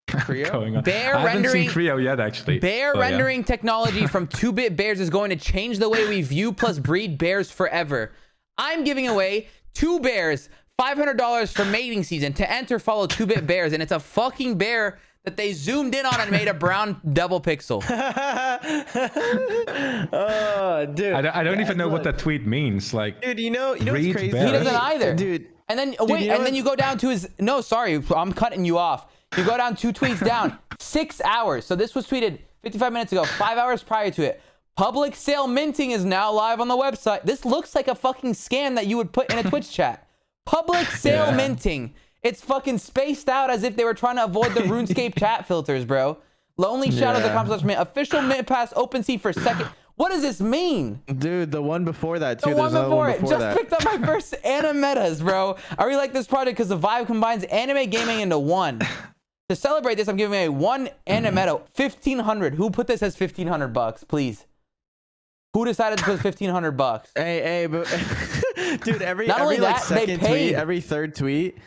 Creo? Bear I haven't rendering. seen Creo yet, actually. Bear rendering technology from 2-bit bears is going to change the way we view plus breed bears forever. I'm giving away 2 bears, $500 for mating season. To enter, follow 2-bit bears, and it's a fucking bear that they zoomed in on and made a brown double pixel. Oh, dude. I don't even know what that tweet means. Like, dude, you know what's crazy? Bears. He doesn't either. Dude. And then, wait, and then you go down to his, no, sorry, I'm cutting you off. You go down 2 tweets down, 6 hours. So this was tweeted 55 minutes ago, 5 hours prior to it. Public sale minting is now live on the website. This looks like a fucking scam that you would put in a Twitch chat. Public sale minting. It's fucking spaced out as if they were trying to avoid the RuneScape chat filters, bro. Lonely Shadows of mint. Official mint pass OpenSea for second. What does this mean? Dude, the one before that too. The one before it. Just picked up my first anime metas, bro. I really like this project because the vibe combines anime gaming into one. To celebrate this, I'm giving away 1 anime meta, 1,500. Who put this as $1,500, please? Who decided to put $1,500? Hey, but dude, every like second tweet, every third tweet.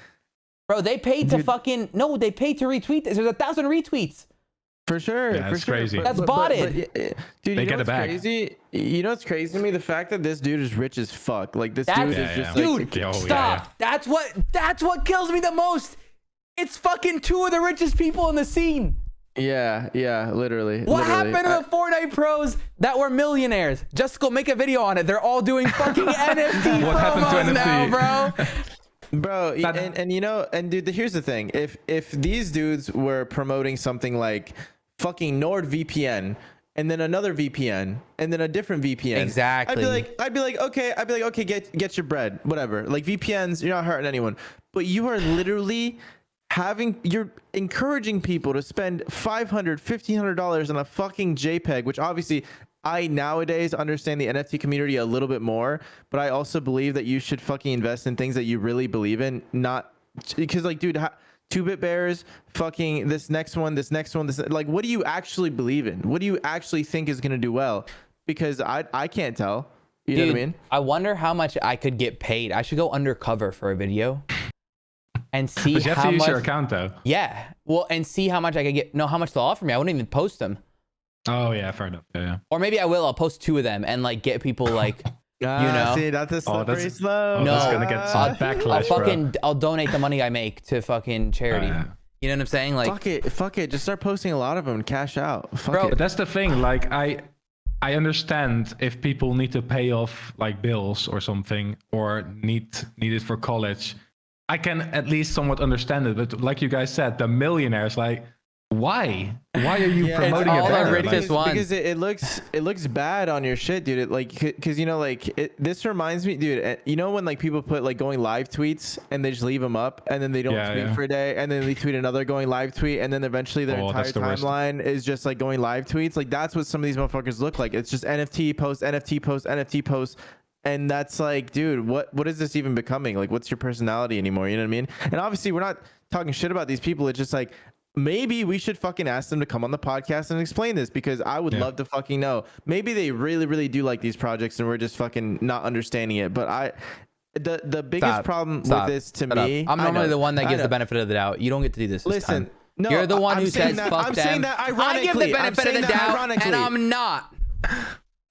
Bro, they paid to fucking... No, they paid to retweet this. There's 1,000 retweets. For sure. Yeah, that's crazy. That's botted. Dude, they you know get it what's back. Crazy? You know what's crazy to me? The fact that this dude is rich as fuck. Like, this dude is just Dude, like... stop. That's what kills me the most. It's fucking 2 of the richest people in the scene. Yeah, literally. What happened to the Fortnite pros that were millionaires? Justicul, make a video on it. They're all doing fucking NFT What happened to promos NFT? now, bro. Bro, and you know, and dude, here's the thing. If these dudes were promoting something like fucking NordVPN and then another VPN and then a different VPN, exactly, I'd be like, okay, get your bread, whatever. Like VPNs, you're not hurting anyone, but you are literally you're encouraging people to spend $500, $1,500 on a fucking JPEG, which obviously I nowadays understand the NFT community a little bit more, but I also believe that you should fucking invest in things that you really believe in, not because like, dude, 2-bit bears, fucking this next one, this like, what do you actually believe in? What do you actually think is gonna do well? Because I can't tell. You know what I mean? I wonder how much I could get paid. I should go undercover for a video and see But you have how to use much. your account though. Yeah, well, and see how much I could get. No, how much they'll offer me. I wouldn't even post them. Oh yeah, fair enough. Yeah. Or maybe I will. I'll post 2 of them and like get people like, you know. See, that's a slippery slope. No, that's gonna get some backlash, I'll donate the money I make to fucking charity. You know what I'm saying? Like, fuck it. Just start posting a lot of them and cash out. Fuck Bro, it. But that's the thing. Like I understand if people need to pay off like bills or something, or need it for college. I can at least somewhat understand it. But like you guys said, the millionaires, like, why are you promoting all it the better? richest ones. Because it looks bad on your shit, dude. It like, because you know, like this reminds me, dude. You know when like people put like going live tweets and they just leave them up and then they don't tweet for a day and then they tweet another going live tweet and then eventually their entire timeline is just like going live tweets. Like that's what some of these motherfuckers look like. It's just NFT post, NFT post, NFT post. And that's like, dude, what is this even becoming? Like, what's your personality anymore? You know what I mean? And obviously we're not talking shit about these people. It's just like, maybe we should fucking ask them to come on the podcast and explain this, because I would love to fucking know. Maybe they really, really do like these projects and we're just fucking not understanding it. But the biggest problem with this to me, I'm normally the one that gives the benefit of the doubt. You don't get to do this. Listen, no, you're the one who says fuck I'm them. saying that ironically. I give the benefit of the doubt, and I'm not.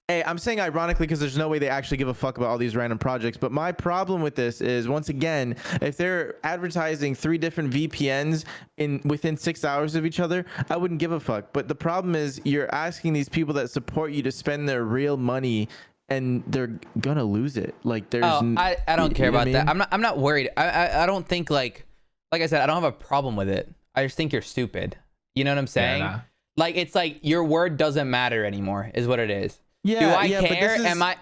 Hey, I'm saying ironically because there's no way they actually give a fuck about all these random projects. But my problem with this is, once again, if they're advertising 3 different VPNs within 6 hours of each other, I wouldn't give a fuck. But the problem is you're asking these people that support you to spend their real money, and they're gonna lose it. Like there's I don't care about that. I'm not worried. I don't think like I said, I don't have a problem with it. I just think you're stupid. You know what I'm saying? Yeah, nah. Like it's like your word doesn't matter anymore is what it is. Yeah, do I care? Am I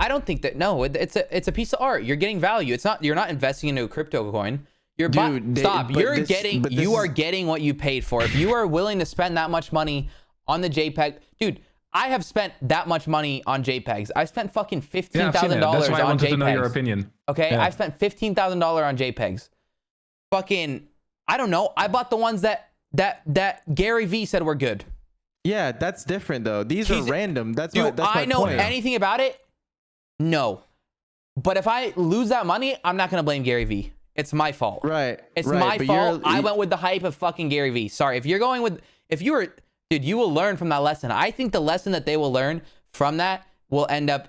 don't think that. No, it's a piece of art. You're getting value. It's not. You're not investing into a crypto coin. You're stop. You are getting what you paid for. If you are willing to spend that much money on the JPEG, dude, I have spent that much money on JPEGs. I spent fucking $15,000 That's why I wanted JPEGs. to know your opinion. Okay, I spent $15,000 on JPEGs. Fucking, I don't know. I bought the ones that Gary V said were good. Yeah, that's different though. These are random. That's my I know point. Anything about it? No. But if I lose that money, I'm not gonna blame Gary V. It's my fault. Right. It's my fault. I went with the hype of fucking Gary V. Sorry. If you will learn from that lesson. I think the lesson that they will learn from that will end up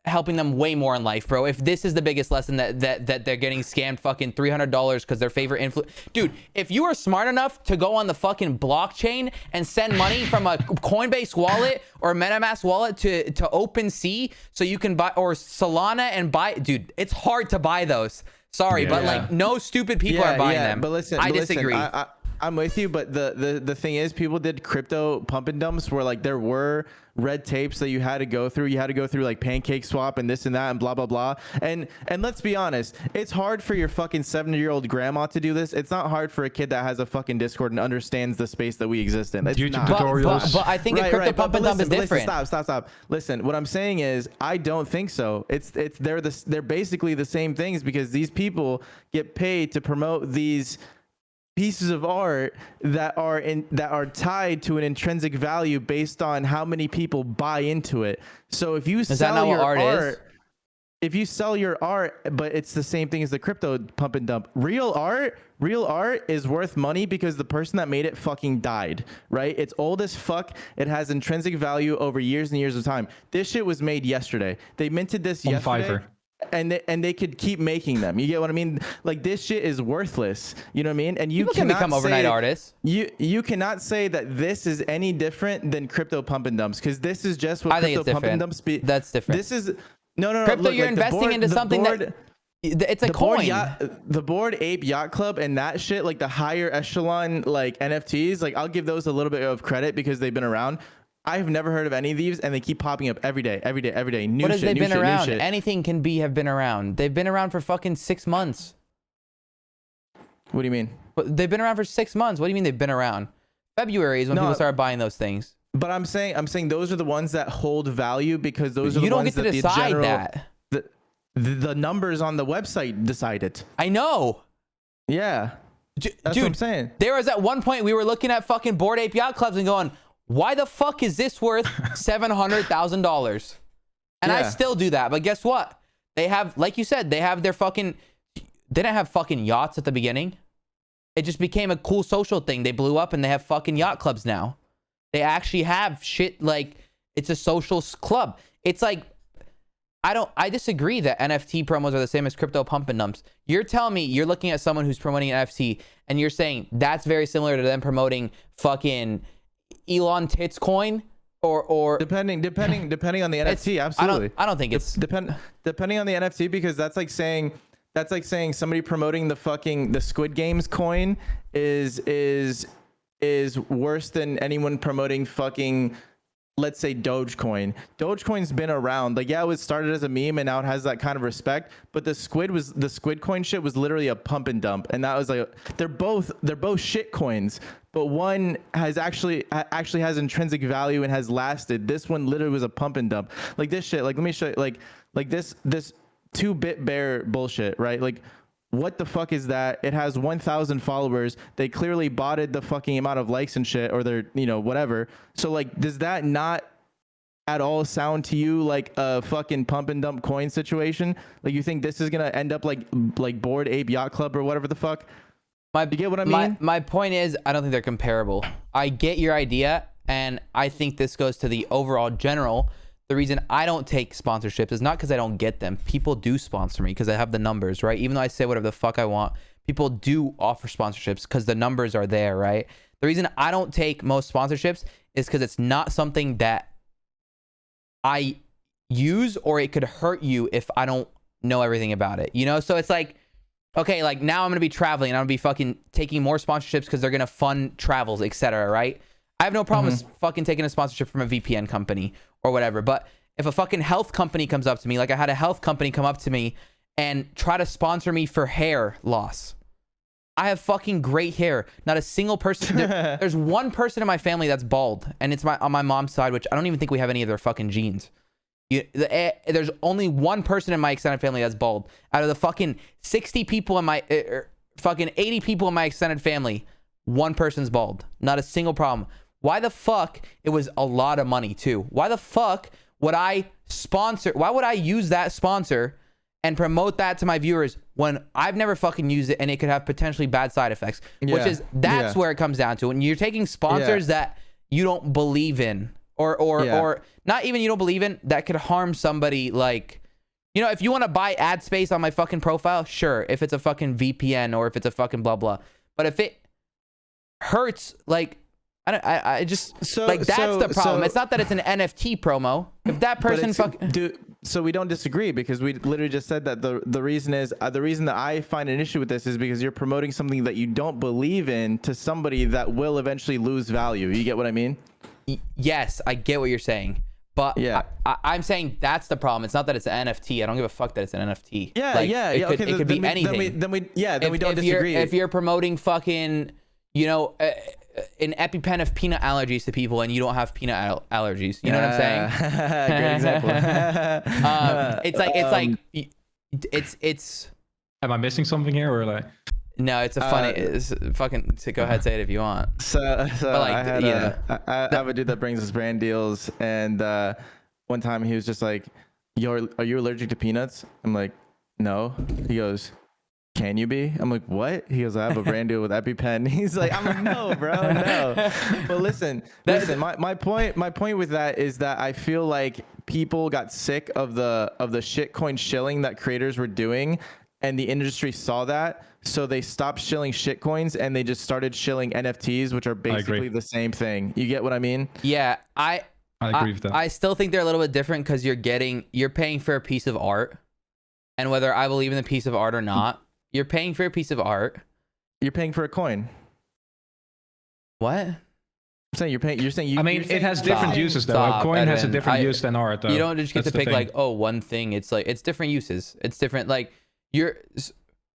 helping them way more in life, bro. If this is the biggest lesson that they're getting scammed fucking $300 because their favorite dude, if you are smart enough to go on the fucking blockchain and send money from a Coinbase wallet or MetaMask wallet to OpenSea so you can buy, or Solana and buy, dude, it's hard to buy those. Sorry, but like no stupid people are buying them. But listen, I disagree. I'm with you, but the thing is, people did crypto pump and dumps where like there were red tapes that you had to go through. You had to go through like Pancake Swap and this and that and blah blah blah. And let's be honest, it's hard for your fucking 70-year-old grandma to do this. It's not hard for a kid that has a fucking Discord and understands the space that we exist in. It's YouTube not. tutorials. But I think a crypto pump and dump is different. Stop. Listen, what I'm saying is I don't think so. They're basically the same things, because these people get paid to promote these pieces of art that are tied to an intrinsic value based on how many people buy into it. So if you sell your art, if you sell your art, but it's the same thing as the crypto pump and dump. Real art is worth money because the person that made it fucking died, right? It's old as fuck. It has intrinsic value over years and years of time. This shit was made yesterday. They minted this yesterday. Fiverr. And they could keep making them. You get what I mean? Like, this shit is worthless. You know what I mean? And People can become overnight artists. You cannot say that this is any different than crypto pump and dumps, because this is just what I think crypto pump and dumps be. That's different. This is no. Crypto, you're investing into something that it's a coin. The Bored Ape Yacht Club and that shit, like the higher echelon like NFTs, like I'll give those a little bit of credit because they've been around. I've never heard of any of these, and they keep popping up every day. New what has shit, they been around? New shit. Anything can have been around. They've been around for fucking 6 months. What do you mean? But they've been around for 6 months. What do you mean they've been around? February is when people started buying those things. But I'm saying those are the ones that hold value because those are the You don't ones get to that decide the general, that. the numbers on the website decide it. I know. Yeah. That's Dude, what I'm saying. There was at one point we were looking at fucking Bored Ape Yacht Clubs and going, why the fuck is this worth $700,000? And I Yeah. still do that. But guess what? They have, like you said, they have their fucking, they didn't have fucking yachts at the beginning. It just became a cool social thing. They blew up and they have fucking yacht clubs now. They actually have shit like, it's a social club. It's like, I disagree that NFT promos are the same as crypto pump and dumps. You're telling me you're looking at someone who's promoting an NFT and you're saying that's very similar to them promoting fucking Elon Tits coin or Depending on the NFT, absolutely. I don't think it's depending on the NFT, because that's like saying somebody promoting the Squid Games coin is worse than anyone promoting fucking, let's say, Dogecoin. Dogecoin's been around. Like, yeah, it was started as a meme and now it has that kind of respect. But the Squid coin shit was literally a pump and dump. And that was like, they're both shit coins, but one has actually has intrinsic value and has lasted. This one literally was a pump and dump. Like this shit, like let me show you, like this 2-bit bear bullshit, right? Like, what the fuck is that? It has 1,000 followers. They clearly botted the fucking amount of likes and shit, or they're, whatever. So like, does that not at all sound to you like a fucking pump and dump coin situation? Like, you think this is gonna end up like Bored Ape Yacht Club or whatever the fuck? You get what I mean? My point is, I don't think they're comparable. I get your idea, and I think this goes to the overall general. The reason I don't take sponsorships is not because I don't get them. People do sponsor me because I have the numbers, right? Even though I say whatever the fuck I want, people do offer sponsorships because the numbers are there, right? The reason I don't take most sponsorships is because it's not something that I use, or it could hurt you if I don't know everything about it, So it's like, okay, like now I'm going to be traveling and I'm going to be fucking taking more sponsorships because they're going to fund travels, etc., right? I have no problem with fucking taking a sponsorship from a VPN company or whatever. But if a fucking health company comes up to me, like I had a health company come up to me and try to sponsor me for hair loss. I have fucking great hair. Not a single person. There's one person in my family that's bald, and it's on my mom's side, which I don't even think we have any of their fucking genes. There's only one person in my extended family that's bald. Out of the fucking 60 people in my, fucking 80 people in my extended family, one person's bald. Not a single problem. Why the fuck? It was a lot of money too. Why the fuck would I sponsor? Why would I use that sponsor and promote that to my viewers when I've never fucking used it and it could have potentially bad side effects? That's where it comes down to. When you're taking sponsors that you don't believe in, or not even you don't believe in, that could harm somebody. Like, if you want to buy ad space on my fucking profile, sure. If it's a fucking VPN or if it's a fucking blah blah. But if it hurts, like, I just that's the problem. It's not that it's an NFT promo. If that person so we don't disagree, because we literally just said that the reason is the reason that I find an issue with this is because you're promoting something that you don't believe in to somebody that will eventually lose value. You get what I mean? Yes, I get what you're saying. But yeah, I'm saying that's the problem. It's not that it's an NFT. I don't give a fuck that it's an NFT. It could be anything. Then we don't disagree. If you're promoting fucking, an EpiPen of peanut allergies to people and you don't have peanut allergies, you know what I'm saying? Great example. It's. Am I missing something here, or like? No, it's a funny. It's fucking. So go ahead, say it if you want. So I have a dude that brings us brand deals, and one time he was just like, "Yo, are you allergic to peanuts?" I'm like, "No." He goes, "Can you be?" I'm like, "What?" He goes, "I have a brand deal with EpiPen." He's like, I'm like, "No, bro, no." But listen. My point with that is that I feel like people got sick of the shitcoin shilling that creators were doing, and the industry saw that, so they stopped shilling shitcoins and they just started shilling NFTs, which are basically the same thing. You get what I mean? Yeah, I agree with that. I still think they're a little bit different because you're paying for a piece of art, and whether I believe in the piece of art or not. You're paying for a piece of art. You're paying for a coin. What? I'm saying you're paying. It has different uses though. A coin has a different use than art though. You don't just get to pick like, one thing. It's like, it's different uses. It's different. Like,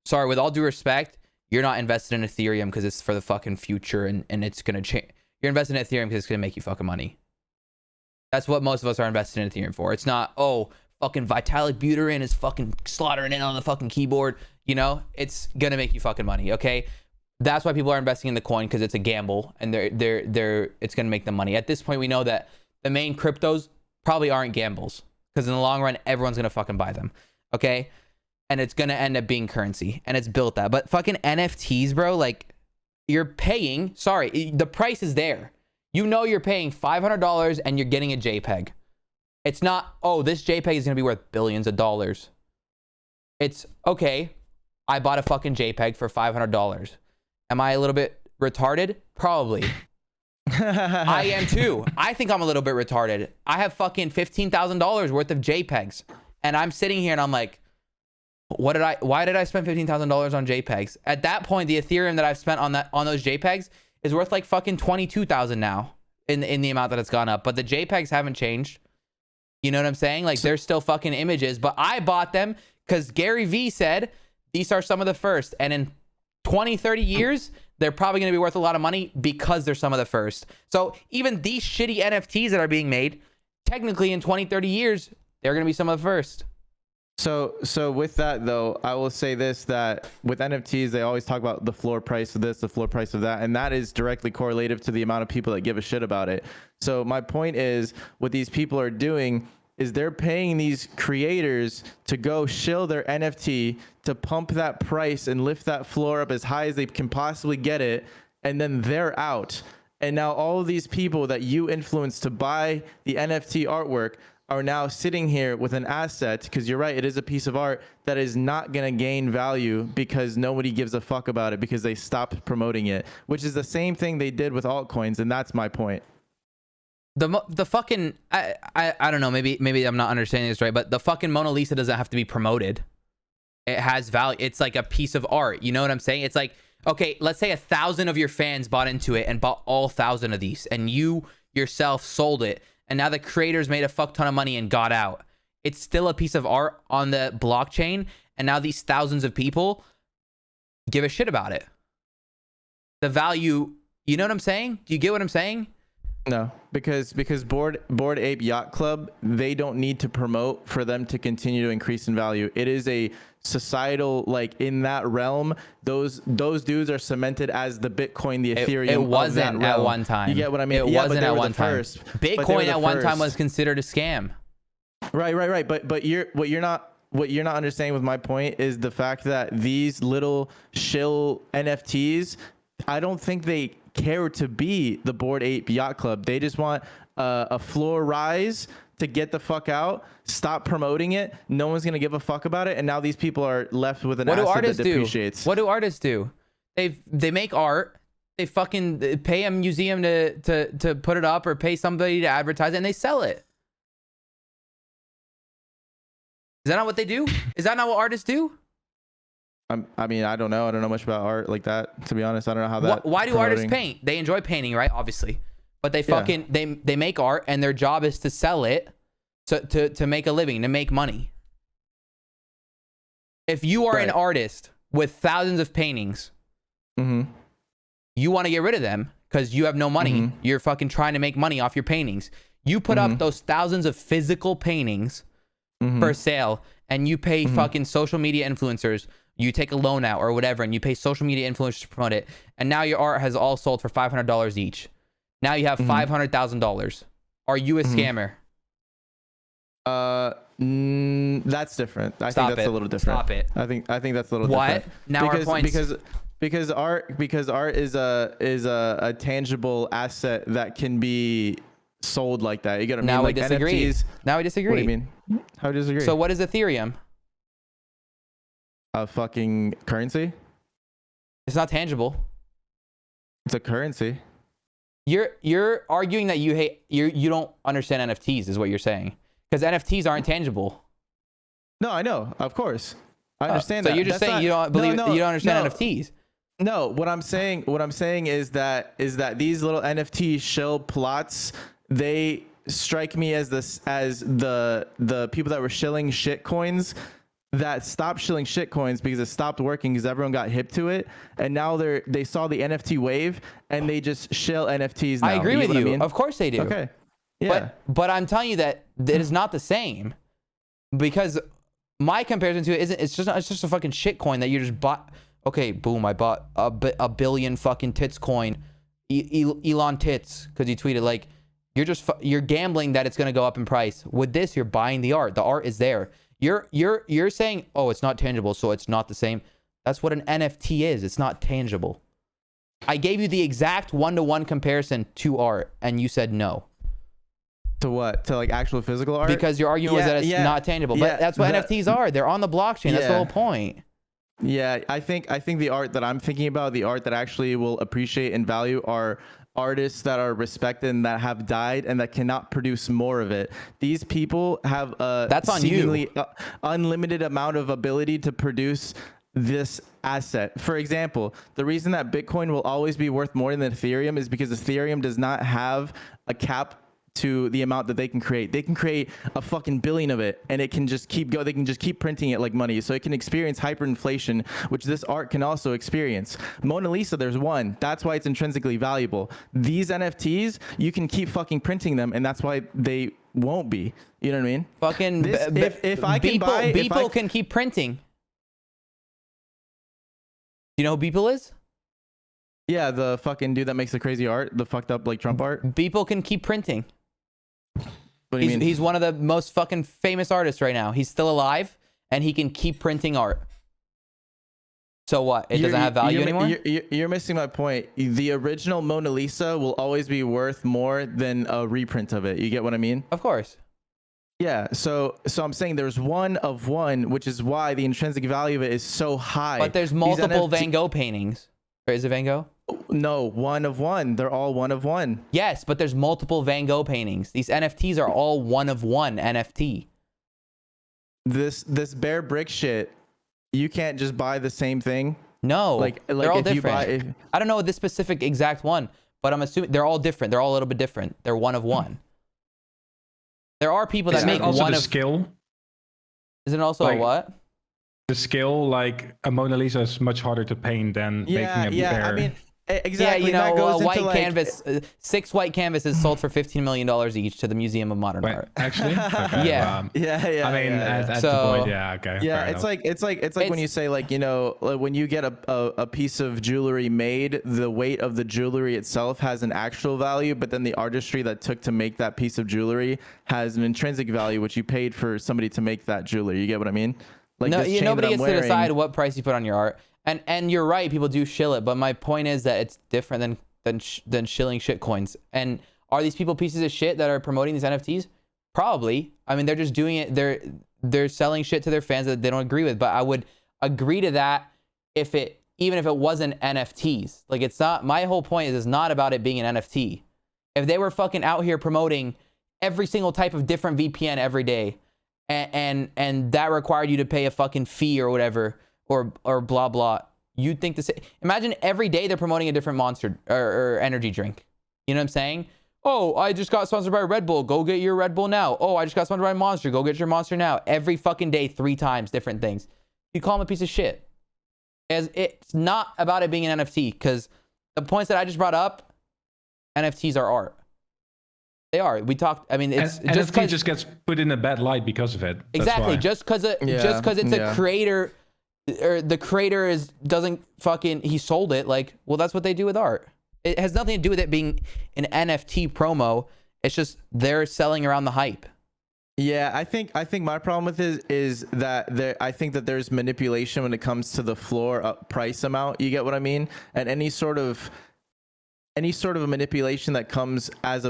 sorry, with all due respect, you're not invested in Ethereum because it's for the fucking future and it's going to change. You're invested in Ethereum because it's going to make you fucking money. That's what most of us are invested in Ethereum for. It's not, oh, fucking Vitalik Buterin is fucking slaughtering it on the fucking keyboard. You know, it's gonna make you fucking money. Okay, that's why people are investing in the coin, because it's a gamble and it's gonna make them money. At this point, we know that the main cryptos probably aren't gambles, because in the long run, everyone's gonna fucking buy them. Okay, and it's gonna end up being currency, and it's built that. But fucking NFTs, bro, like you're paying. Sorry, the price is there. You know you're paying $500 and you're getting a JPEG. It's not, oh, this JPEG is going to be worth billions of dollars. It's, okay, I bought a fucking JPEG for $500. Am I a little bit retarded? Probably. I am too. I think I'm a little bit retarded. I have fucking $15,000 worth of JPEGs. And I'm sitting here and I'm like, why did I spend $15,000 on JPEGs? At that point, the Ethereum that I've spent on those JPEGs is worth like fucking 22,000 now in the amount that it's gone up. But the JPEGs haven't changed. You know what I'm saying? Like, they're still fucking images, but I bought them because Gary Vee said these are some of the first. And in 20, 30 years, they're probably going to be worth a lot of money because they're some of the first. So even these shitty NFTs that are being made, technically in 20, 30 years, they're going to be some of the first. So with that though, I will say this, that with NFTs, they always talk about the floor price of this, the floor price of that, and that is directly correlative to the amount of people that give a shit about it. So my point is, what these people are doing is they're paying these creators to go shill their NFT to pump that price and lift that floor up as high as they can possibly get it, and then they're out. And now all of these people that you influence to buy the NFT artwork are now sitting here with an asset, because you're right, it is a piece of art that is not going to gain value because nobody gives a fuck about it because they stopped promoting it, which is the same thing they did with altcoins, and that's my point. The fucking, I don't know, maybe I'm not understanding this right, but the fucking Mona Lisa doesn't have to be promoted. It has value. It's like a piece of art. You know what I'm saying? It's like, okay, let's say 1,000 of your fans bought into it and bought all 1,000 of these, and you yourself sold it. And now the creators made a fuck ton of money and got out. It's still a piece of art on the blockchain. And now these thousands of people give a shit about it. The value, you know what I'm saying? Do you get what I'm saying? No, because Bored Ape Yacht Club, they don't need to promote for them to continue to increase in value. It is a societal, like, in that realm, those dudes are cemented as the Bitcoin, the Ethereum. It wasn't at one time. You get what I mean? It wasn't at one time. Bitcoin at one time was considered a scam. Right. But what you're not understanding with my point is the fact that these little shill NFTs, I don't think they care to be the Bored Ape Yacht Club. They just want a floor rise to get the fuck out, stop promoting it. No one's gonna give a fuck about it, and now these people are left with an asset that depreciates. What do artists do? They make art. They fucking pay a museum to put it up, or pay somebody to advertise it, and they sell it. Is that not what they do? Is that not what artists do? I mean, I don't know. I don't know much about art like that, to be honest. I don't know how that. Why do artists paint? They enjoy painting, right? Obviously. But they fucking they make art, and their job is to sell it to make a living, to make money. If you are an artist with thousands of paintings, you want to get rid of them because you have no money. You're fucking trying to make money off your paintings. You put up those thousands of physical paintings for sale, and you pay fucking social media influencers. You take a loan out or whatever, and you pay social media influencers to promote it. And now your art has all sold for $500 each. Now you have $500,000. Are you a scammer? That's different. I think that's a little different. Stop it. I think that's a little different. Now our points. Because art is a tangible asset that can be sold like that. You get what I mean? Now like we disagree. NFTs, now we disagree. What do you mean? How do you disagree? So what is Ethereum? A fucking currency? It's not tangible. It's a currency. You're arguing that you don't understand NFTs is what you're saying, because NFTs aren't tangible. No, I know, of course, I understand that. So you're just saying you don't believe you don't understand NFTs. No, what I'm saying is that these little NFT shill plots, they strike me as the people that were shilling shit coins that stopped shilling shit coins because it stopped working because everyone got hip to it, and now they saw the NFT wave and they just shill NFTs now. I agree with you. I mean? Of course they do. Okay. Yeah. But I'm telling you that it is not the same, because my comparison to it isn't. It's just a fucking shit coin that you just bought. Okay, boom, I bought a billion fucking tits coin, Elon tits, because you tweeted. Like, you're gambling that it's gonna go up in price. With this, you're buying the art. The art is there. You're saying, oh, it's not tangible, so it's not the same. That's what an NFT is. It's not tangible. I gave you the exact 1-to-1 comparison to art, and you said no. To what? To like actual physical art? Because your argument was that it's not tangible. But that's what NFTs are. They're on the blockchain. That's the whole point. Yeah, I think the art that I'm thinking about, the art that actually will appreciate and value, are artists that are respected and that have died and that cannot produce more of it. These people have a that's on seemingly unlimited amount of ability to produce this asset. For example, the reason that Bitcoin will always be worth more than Ethereum is because Ethereum does not have a cap to the amount that they can create. They can create a fucking billion of it, and it can just keep go. They can just keep printing it like money, so it can experience hyperinflation, which this art can also experience. Mona Lisa, there's one. That's why it's intrinsically valuable. These NFTs, you can keep fucking printing them, and that's why they won't be. You know what I mean? Fucking if I can buy, Beeple can keep printing. You know who Beeple is? Yeah, the fucking dude that makes the crazy art, the fucked up like Trump art. Beeple can keep printing. What do you mean? He's one of the most fucking famous artists right now. He's still alive, and he can keep printing art. So what? It doesn't have value anymore? You're missing my point. The original Mona Lisa will always be worth more than a reprint of it. You get what I mean? Of course. Yeah. So I'm saying there's one of one, which is why the intrinsic value of it is so high. But there's multiple Van Gogh paintings. Or is it Van Gogh? No, one of one. They're all one of one. Yes, but there's multiple Van Gogh paintings. These NFTs are all one of one NFT. This bare brick shit, you can't just buy the same thing. No, like they're all if different. you buy, I don't know this specific exact one, but I'm assuming they're all different. They're all a little bit different. They're one of one. There are people that make also one the of skill. Is it also like, a what? The skill, like a Mona Lisa, is much harder to paint than making a bear. I mean, exactly. Yeah, you know, that goes white into, canvas, 6 white canvases sold for $15 million each to the Museum of Modern Wait, Art. actually, okay, Yeah. Yeah. I mean, at So, the point, yeah, okay. Yeah, fair it's enough. like when you say, like, you know, like when you get a piece of jewelry made, the weight of the jewelry itself has an actual value, but then the artistry that took to make that piece of jewelry has an intrinsic value, which you paid for somebody to make that jewelry. You get what I mean? Like, no, this chain nobody that I'm gets to wearing, decide what price you put on your art. And you're right, people do shill it, but my point is that it's different than shilling shit coins. And are these people pieces of shit that are promoting these NFTs? Probably. I mean, they're just doing it. They're selling shit to their fans that they don't agree with. But I would agree to that even if it wasn't NFTs. Like, it's not. My whole point is it's not about it being an NFT. If they were fucking out here promoting every single type of different VPN every day, and that required you to pay a fucking fee or whatever, or blah blah, you'd think the same. Imagine every day they're promoting a different monster or energy drink. You know what I'm saying? Oh, I just got sponsored by Red Bull. Go get your Red Bull now. Oh, I just got sponsored by Monster. Go get your Monster now. Every fucking day, 3 times, different things. You call them a piece of shit. As it's not about it being an NFT, because the points that I just brought up, NFTs are art. They are. We talked. I mean, it's and just NFT just gets put in a bad light because of it. That's exactly. why. Just because it's a creator, or the creator doesn't fucking, he sold it. Like, well, that's what they do with art. It has nothing to do with it being an NFT promo. It's just they're selling around the hype. Yeah, I think my problem with it is that I think that there's manipulation when it comes to the floor price amount. You get what I mean? And any sort of a manipulation that comes as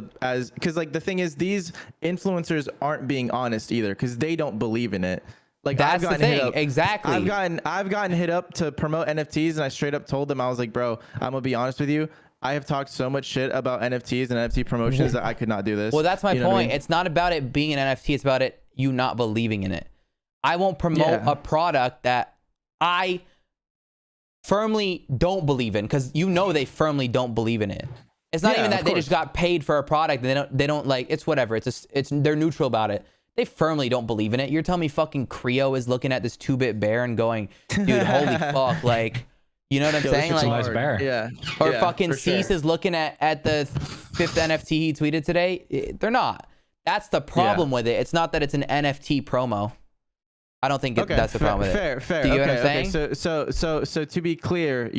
because, like, the thing is, these influencers aren't being honest either, because they don't believe in it. Like, that's the thing. Exactly. I've gotten hit up to promote NFTs, and I straight up told them, I was like, bro, I'm gonna be honest with you. I have talked so much shit about NFTs and NFT promotions that I could not do this. Well, that's my point. I mean? It's not about it being an NFT. It's about you not believing in it. I won't promote a product that I firmly don't believe in, because they firmly don't believe in it. It's not even that they just got paid for a product and they don't like, it's whatever. They're neutral about it. They firmly don't believe in it. You're telling me fucking Creo is looking at this 2-bit bear and going, dude, holy fuck, like, You know what I'm Yo, this saying? shit's Like, nice bear. Yeah. or yeah, fucking for sure. Cease is looking at the 5th NFT he tweeted today. They're not. That's the problem with it. It's not that it's an NFT promo. I don't think that's the problem with it. Fair. Do you get okay, what I'm saying? okay. So to be clear,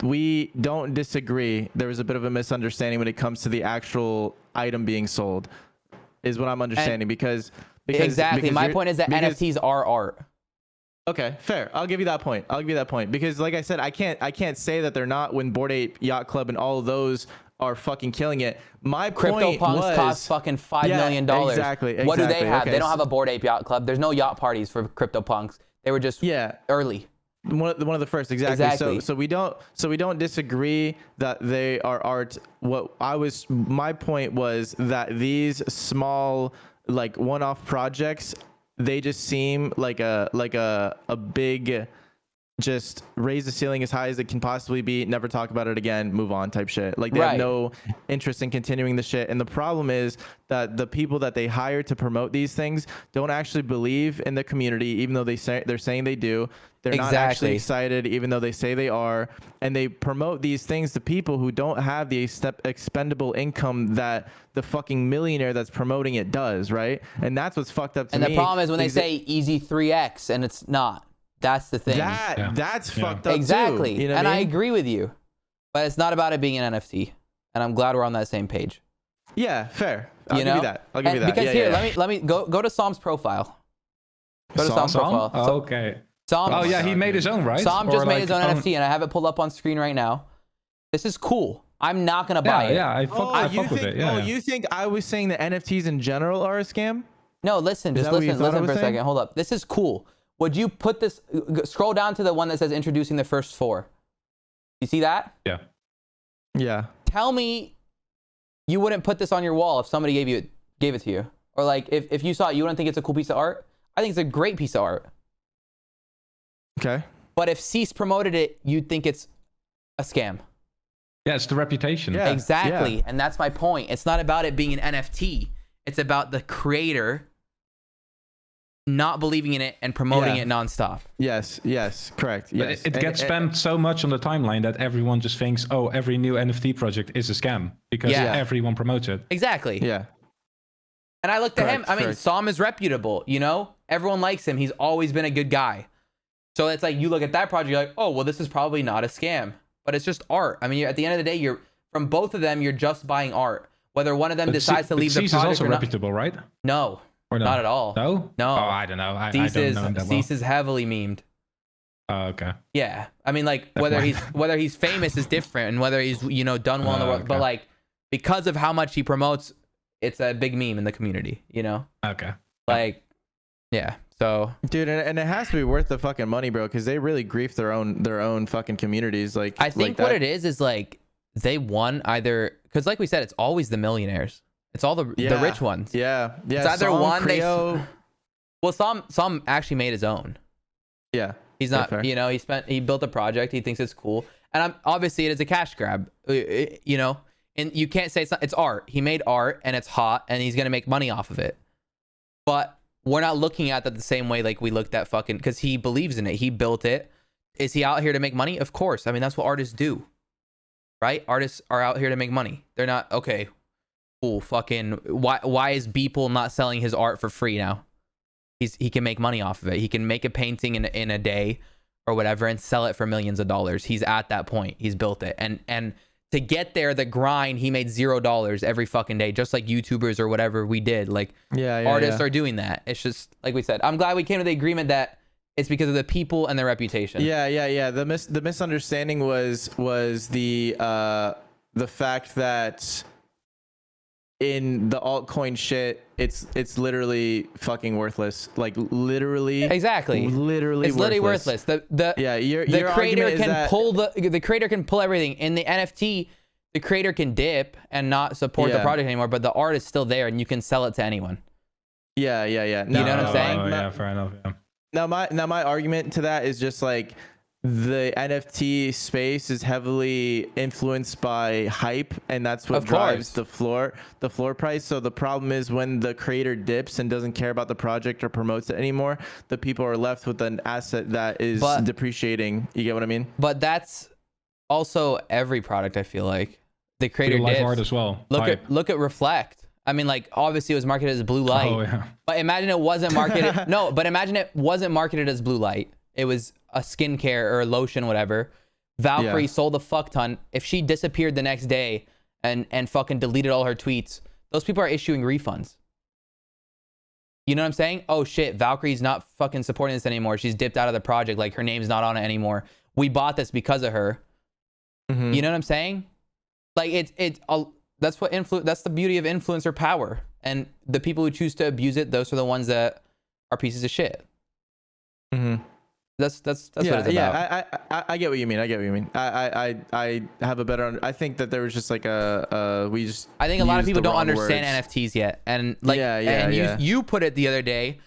we don't disagree. There was a bit of a misunderstanding when it comes to the actual item being sold, is what I'm understanding. Because exactly. My you're- point is that because- NFTs are art. Okay, fair. I'll give you that point. Because like I said, I can't say that they're not when Bored Ape Yacht Club and all of those are fucking killing it. My point CryptoPunks was cost fucking $5 million. Exactly. What do they have? Okay, They don't have a Bored Ape Yacht Club. There's no yacht parties for CryptoPunks. They were just early. One of the first, exactly. So we don't disagree that they are art. My point was that these small, like, one-off projects, they just seem like a big, just raise the ceiling as high as it can possibly be, never talk about it again, move on type shit. Like, they have no interest in continuing the shit. And the problem is that the people that they hire to promote these things don't actually believe in the community, even though they're saying they do. They're not actually excited, even though they say they are. And they promote these things to people who don't have the expendable income that the fucking millionaire that's promoting it does, right? And that's what's fucked up to me. And the problem is when they say easy 3x and it's not. That's the thing. That's fucked up exactly. too. You know and what I I mean? agree with you. But it's not about it being an NFT. And I'm glad we're on that same page. Yeah, fair. I'll give you that. Because let me go to Sam's profile. Go to Sam's profile. Oh, okay. Sam, he made his own, right? Sam just made his own NFT, and I have it pulled up on screen right now. This is cool. I'm not gonna buy it. Yeah, I fuck with it. Yeah. You think I was saying that NFTs in general are a scam? No, listen, just listen for a second. Hold up. This is cool. Would you put this? Scroll down to the one that says introducing the first 4. You see that? Yeah. Yeah. Tell me, you wouldn't put this on your wall if somebody gave it to you, or like if you saw it, you wouldn't think it's a cool piece of art. I think it's a great piece of art. Okay. But if Cease promoted it, you'd think it's a scam. Yeah, it's the reputation. Yeah. Exactly. Yeah. And that's my point. It's not about it being an NFT. It's about the creator not believing in it and promoting it nonstop. Yes, correct. Yes. But it gets spammed so much on the timeline that everyone just thinks, oh, every new NFT project is a scam because everyone promotes it. Exactly. Yeah. And I looked at him. I mean, Sam is reputable, you know? Everyone likes him. He's always been a good guy. So it's like you look at that project, you're like, oh, well, this is probably not a scam. But it's just art. I mean, at the end of the day, you're from both of them, you're just buying art. Whether one of them decides to leave the project is also or not. reputable, right? No, or no? Not at all. No? No. Oh, I don't know. I don't know that well. Cease is heavily memed. Oh, okay. Yeah. I mean, like, whether he's famous is different and whether he's, you know, done well in the world. Okay. But, like, because of how much he promotes, it's a big meme in the community, you know? Okay. Like, yeah. So, dude, and it has to be worth the fucking money, bro, because they really grief their own fucking communities. Like, I think what it is like they won either because, like we said, it's always the millionaires. It's all the rich ones. Yeah. It's either one well, some actually made his own. Yeah. He's not. You know, he built a project. He thinks it's cool, and obviously it is a cash grab. You know, and you can't say it's art. He made art, and it's hot, and he's gonna make money off of it. But we're not looking at that the same way like we looked at fucking because he believes in it. He built it. Is he out here to make money? Of course. I mean, that's what artists do, right? Artists are out here to make money. They're not, okay, cool, fucking, why is Beeple not selling his art for free now? He can make money off of it. He can make a painting in a day or whatever and sell it for millions of dollars. He's at that point. He's built it. And to get there, the grind, he made $0 every fucking day, just like YouTubers or whatever we did. Like, artists are doing that. It's just, like we said, I'm glad we came to the agreement that it's because of the people and their reputation. Yeah. The misunderstanding was the fact that in the altcoin shit, it's literally fucking worthless. Like literally. Exactly. Literally. It's literally worthless. The creator can pull the creator can pull everything. In the NFT, the creator can dip and not support the project anymore, but the art is still there and you can sell it to anyone. Yeah. You know what I'm saying? Yeah, fair enough. Yeah. Now my argument to that is just like the NFT space is heavily influenced by hype, and that's what Of drives course. the floor price. So the problem is when the creator dips and doesn't care about the project or promotes it anymore, the people are left with an asset that is depreciating. You get what I mean? But that's also every product. I feel like the creator Real life dips. art as well. Look at Reflect. I mean, like, obviously it was marketed as blue light. Oh yeah. But imagine it wasn't marketed. No, but imagine it wasn't marketed as blue light. It was a skincare or a lotion, whatever. Valkyrie sold a fuck ton. If she disappeared the next day and fucking deleted all her tweets, those people are issuing refunds. You know what I'm saying? Oh shit, Valkyrie's not fucking supporting this anymore. She's dipped out of the project. Like, her name's not on it anymore. We bought this because of her. You know what I'm saying? Like, that's the beauty of influencer power. And the people who choose to abuse it, those are the ones that are pieces of shit. That's what it's about. Yeah, I get what you mean. I have a better. I think that there was just like I think a lot of people don't understand NFTs yet, and like, you put it the other day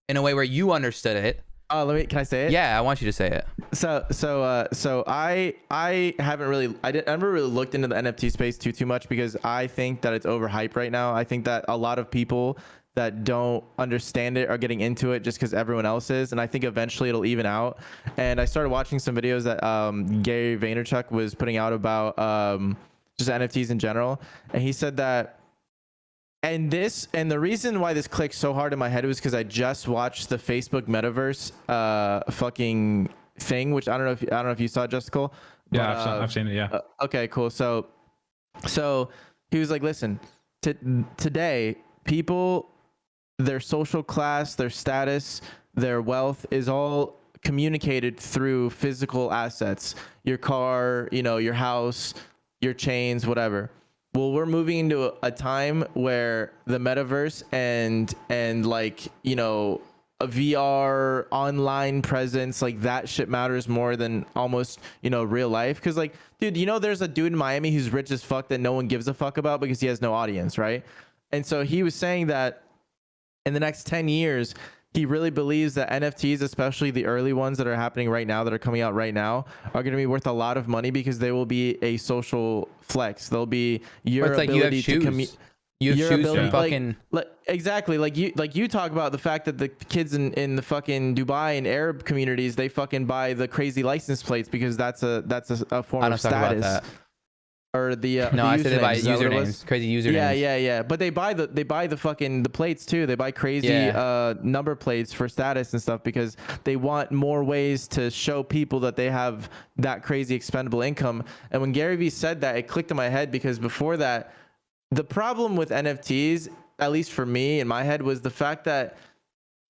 in a way where you understood it. Oh, can I say it? Yeah, I want you to say it. So I haven't really, I never really looked into the NFT space too much because I think that it's overhyped right now. I think that a lot of people that don't understand it are getting into it just because everyone else is, and I think eventually it'll even out. And I started watching some videos that Gary Vaynerchuk was putting out about just NFTs in general, and he said that. And the reason why this clicked so hard in my head was because I just watched the Facebook Metaverse fucking thing, which I don't know if you saw, Justicul. Yeah, I've seen it. Yeah. Okay, cool. So he was like, listen, today people, their social class, their status, their wealth is all communicated through physical assets. Your car, your house, your chains, whatever. Well, we're moving into a time where the metaverse and like, a VR online presence, like that shit matters more than almost, real life. Cause like, dude, there's a dude in Miami who's rich as fuck that no one gives a fuck about because he has no audience, right? And so he was saying that in the next 10 years, he really believes that NFTs, especially the early ones that are happening right now, that are coming out right now, are going to be worth a lot of money because they will be a social flex. They'll be your ability to communicate. You have shoes from fucking exactly like you talk about the fact that the kids in the fucking Dubai and Arab communities, they fucking buy the crazy license plates because that's a form of status. Or I said they buy usernames, crazy usernames. Yeah. But they buy the fucking the plates too. They buy crazy number plates for status and stuff because they want more ways to show people that they have that crazy expendable income. And when Gary Vee said that, it clicked in my head because before that, the problem with NFTs, at least for me in my head, was the fact that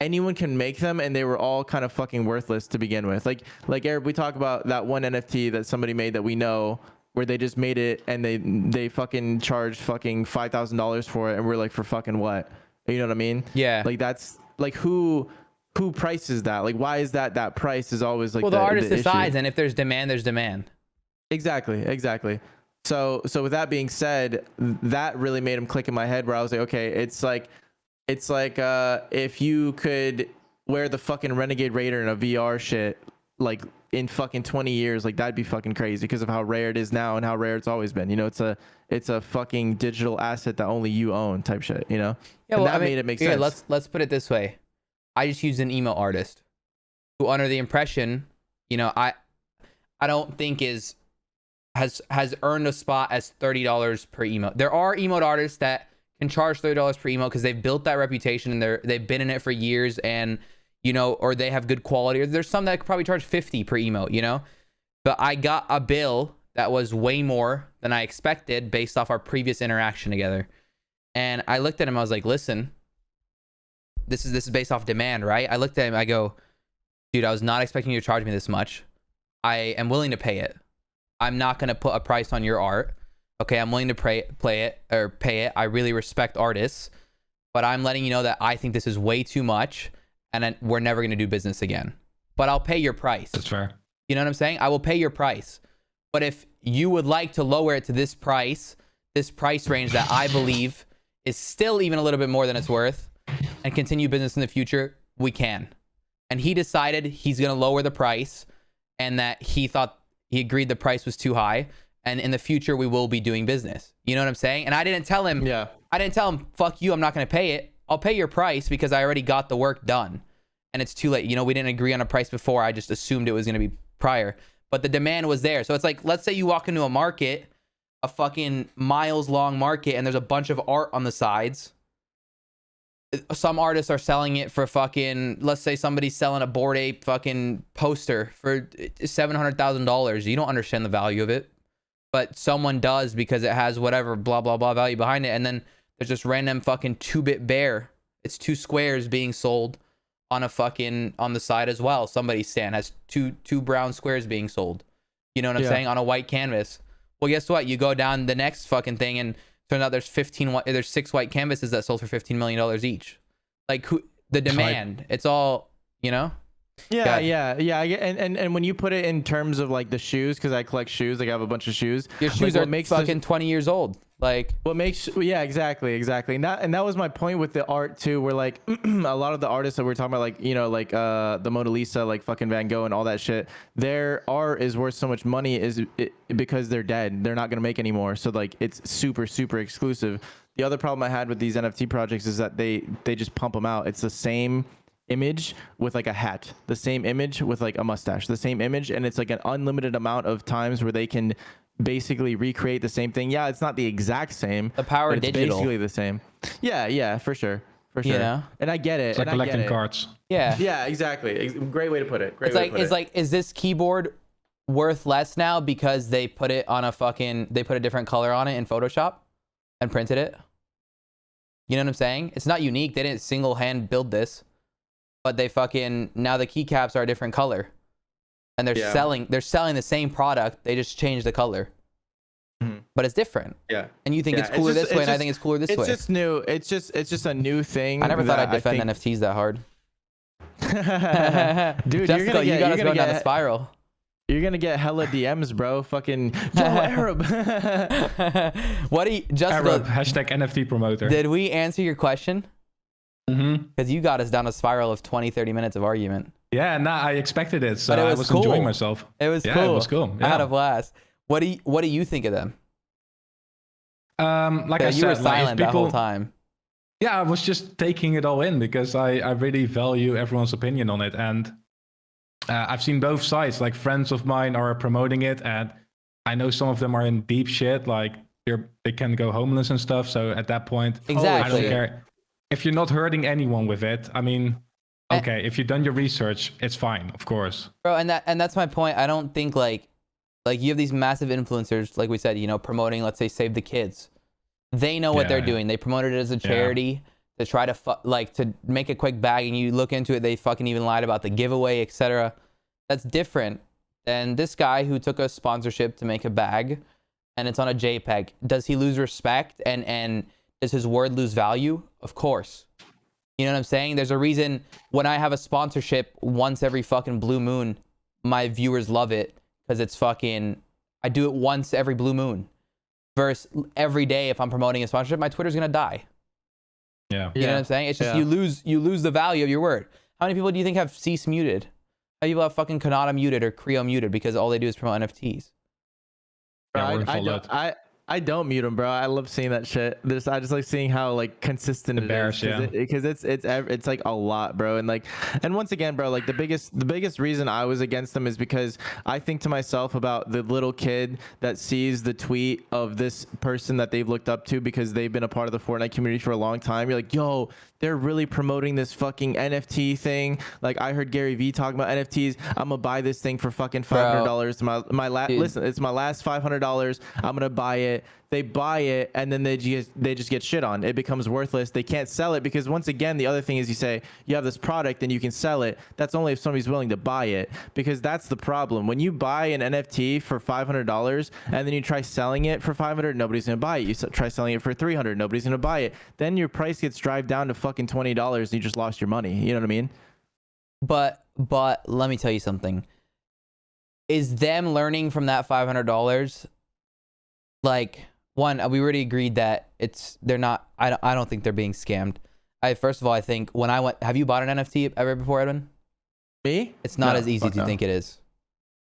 anyone can make them and they were all kind of fucking worthless to begin with. Like Eric, we talk about that one NFT that somebody made that we know, where they just made it and they fucking charged fucking $5,000 for it, and we're like, for fucking what? You know what I mean? Yeah. Like that's like who prices that? Like why is that price is always like, well, the artist decides, and if there's demand, there's demand. Exactly. So with that being said, that really made him click in my head where I was like, okay, it's like if you could wear the fucking Renegade Raider in a VR shit, like in fucking 20 years, like that'd be fucking crazy because of how rare it is now and how rare it's always been. It's a fucking digital asset that only you own type shit, Yeah, well, that made it make sense. Let's put it this way. I just used an emo artist who, under the impression, I don't think has earned a spot as $30 per emote. There are emote artists that can charge $30 per emote because they've built that reputation and they've been in it for years, and or they have good quality. Or there's some that could probably charge 50 per emote, But I got a bill that was way more than I expected based off our previous interaction together. And I looked at him, I was like, listen, this is based off demand, right? I looked at him, I go, dude, I was not expecting you to charge me this much. I am willing to pay it. I'm not going to put a price on your art. Okay, I'm willing to pay it. I really respect artists, but I'm letting you know that I think this is way too much, and we're never going to do business again. But I'll pay your price. That's fair. You know what I'm saying? I will pay your price. But if you would like to lower it to this price range that I believe is still even a little bit more than it's worth, and continue business in the future, we can. And he decided he's going to lower the price and that he agreed the price was too high, and in the future we will be doing business. You know what I'm saying? And I didn't tell him, fuck you, I'm not going to pay it. I'll pay your price because I already got the work done. And it's too late. You know, we didn't agree on a price before. I just assumed it was going to be prior. But the demand was there. So it's like, let's say you walk into a market, a fucking miles long market, and there's a bunch of art on the sides. Some artists are selling it for fucking, let's say somebody's selling a Bored Ape fucking poster for $700,000. You don't understand the value of it, but someone does because it has whatever blah blah blah value behind it. And then there's just random fucking 2-bit bear. It's 2 squares being sold on a fucking, on the side as well. Somebody's stand has two brown squares being sold. You know what I'm saying? On a white canvas. Well, guess what? You go down the next fucking thing and turns out there's 6 white canvases that sold for $15 million each. Like, who, the demand, it's all, you know? Yeah. And when you put it in terms of like the shoes, because I collect shoes, like I have a bunch of shoes. Your shoes are fucking 20 years old. Like, what makes, exactly. And that was my point with the art too, where like a lot of the artists that we're talking about, like, you know, like the Mona Lisa, like fucking Van Gogh and all that shit, their art is worth so much money because they're dead. They're not gonna make anymore. So like it's super exclusive. The other problem I had with these NFT projects is that they just pump them out. It's the same image with like a hat, the same image with like a mustache, the same image, and it's like an unlimited amount of times where they can basically recreate the same thing. Yeah, it's not the exact same. The power of digital. It's basically the same. Yeah, for sure. You know? And I get it. It's like collecting cards. Yeah, exactly. Great way to put it. It's like, is this keyboard worth less now because they put it on they put a different color on it in Photoshop and printed it? You know what I'm saying? It's not unique. They didn't single hand build this, but they fucking, now the keycaps are a different color. And they're selling the same product. They just changed the color. But it's different. Yeah. And you think it's cooler this way, and I think it's cooler this way. It's just new. It's just a new thing. I never thought I'd defend NFTs that hard. Dude, Justicul, you got us going down a spiral. You're gonna get hella DMs, bro. Fucking yo, Arab. What do you, Justicul, Arab, hashtag NFT promoter. Did we answer your question? Because you got us down a spiral of 20-30 minutes of argument. Yeah, nah, I expected it, so I was enjoying myself. It was cool. It was cool. Yeah. I had a blast. What do you think of them? Like I said, you were silent the whole time. Yeah, I was just taking it all in because I really value everyone's opinion on it, and I've seen both sides. Like, friends of mine are promoting it, and I know some of them are in deep shit. Like, they can go homeless and stuff. So at that point, exactly, I don't care if you're not hurting anyone with it. I mean, okay, if you've done your research, it's fine, of course, bro. And that's my point. I don't think like you have these massive influencers, like we said, you know, promoting, let's say, Save the Kids. They know what they're doing. They promoted it as a charity to try to to make a quick bag, and you look into it, they fucking even lied about the giveaway, etc. That's different than this guy who took a sponsorship to make a bag, and it's on a JPEG. Does he lose respect, and does his word lose value? Of course. You know what I'm saying? There's a reason when I have a sponsorship once every fucking blue moon, my viewers love it because it's fucking, I do it once every blue moon. Versus every day, if I'm promoting a sponsorship, my Twitter's gonna die. Yeah. You know what I'm saying? It's just you lose the value of your word. How many people do you think have Cease muted? How many people have fucking Kanata muted or Creo muted because all they do is promote NFTs? I don't mute them, bro. I love seeing that shit. I just like seeing how like consistent it is, because it's like a lot, bro. And once again, bro, like the biggest reason I was against them is because I think to myself about the little kid that sees the tweet of this person that they've looked up to because they've been a part of the Fortnite community for a long time. You're like, yo, they're really promoting this fucking NFT thing. Like, I heard Gary Vee talking about NFTs. I'm gonna buy this thing for fucking $500. Listen, it's my last $500. I'm gonna buy it. They buy it, and then they just get shit on. It becomes worthless. They can't sell it because, once again, the other thing is, you say you have this product and you can sell it. That's only if somebody's willing to buy it, because that's the problem. When you buy an NFT for $500 and then you try selling it for $500, nobody's gonna buy it. You try selling it for $300, nobody's gonna buy it. Then your price gets driven down to fucking $20 and you just lost your money. You know what I mean? But let me tell you something. Is them learning from that $500, like, one, we already agreed that they're not, I don't think they're being scammed. First of all, I think when I went, have you bought an NFT ever before, Edwin? Me? It's not as easy as you think it is.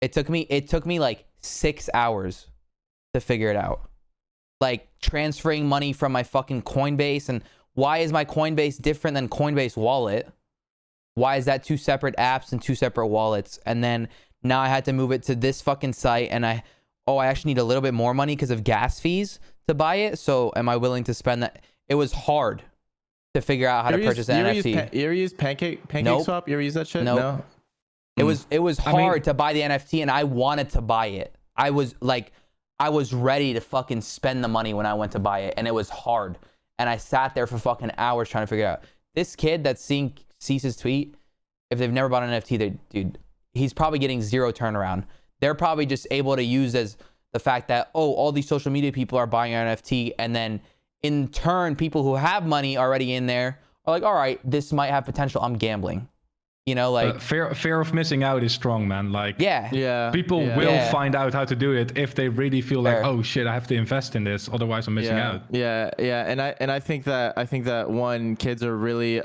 It took me like 6 hours to figure it out. Like transferring money from my fucking Coinbase, and why is my Coinbase different than Coinbase Wallet? Why is that 2 separate apps and 2 separate wallets? And then now I had to move it to this fucking site, and I actually need a little bit more money because of gas fees to buy it. So am I willing to spend that? It was hard to figure out how to purchase an NFT. You ever use Pancake Nope. Swap? You ever use that shit? Nope. No. It was hard to buy the NFT, and I wanted to buy it. I was ready to fucking spend the money when I went to buy it, and it was hard. And I sat there for fucking hours trying to figure it out. This kid that sees his tweet, if they've never bought an NFT, dude, he's probably getting 0 turnaround. They're probably just able to use as the fact that, oh, all these social media people are buying an NFT, and then in turn, people who have money already in there are like, all right, this might have potential. I'm gambling. You know, like fear of missing out is strong, man. Like, yeah, people will find out how to do it if they really feel like, oh shit, I have to invest in this, otherwise I'm missing out. Yeah, and I think that one, kids are really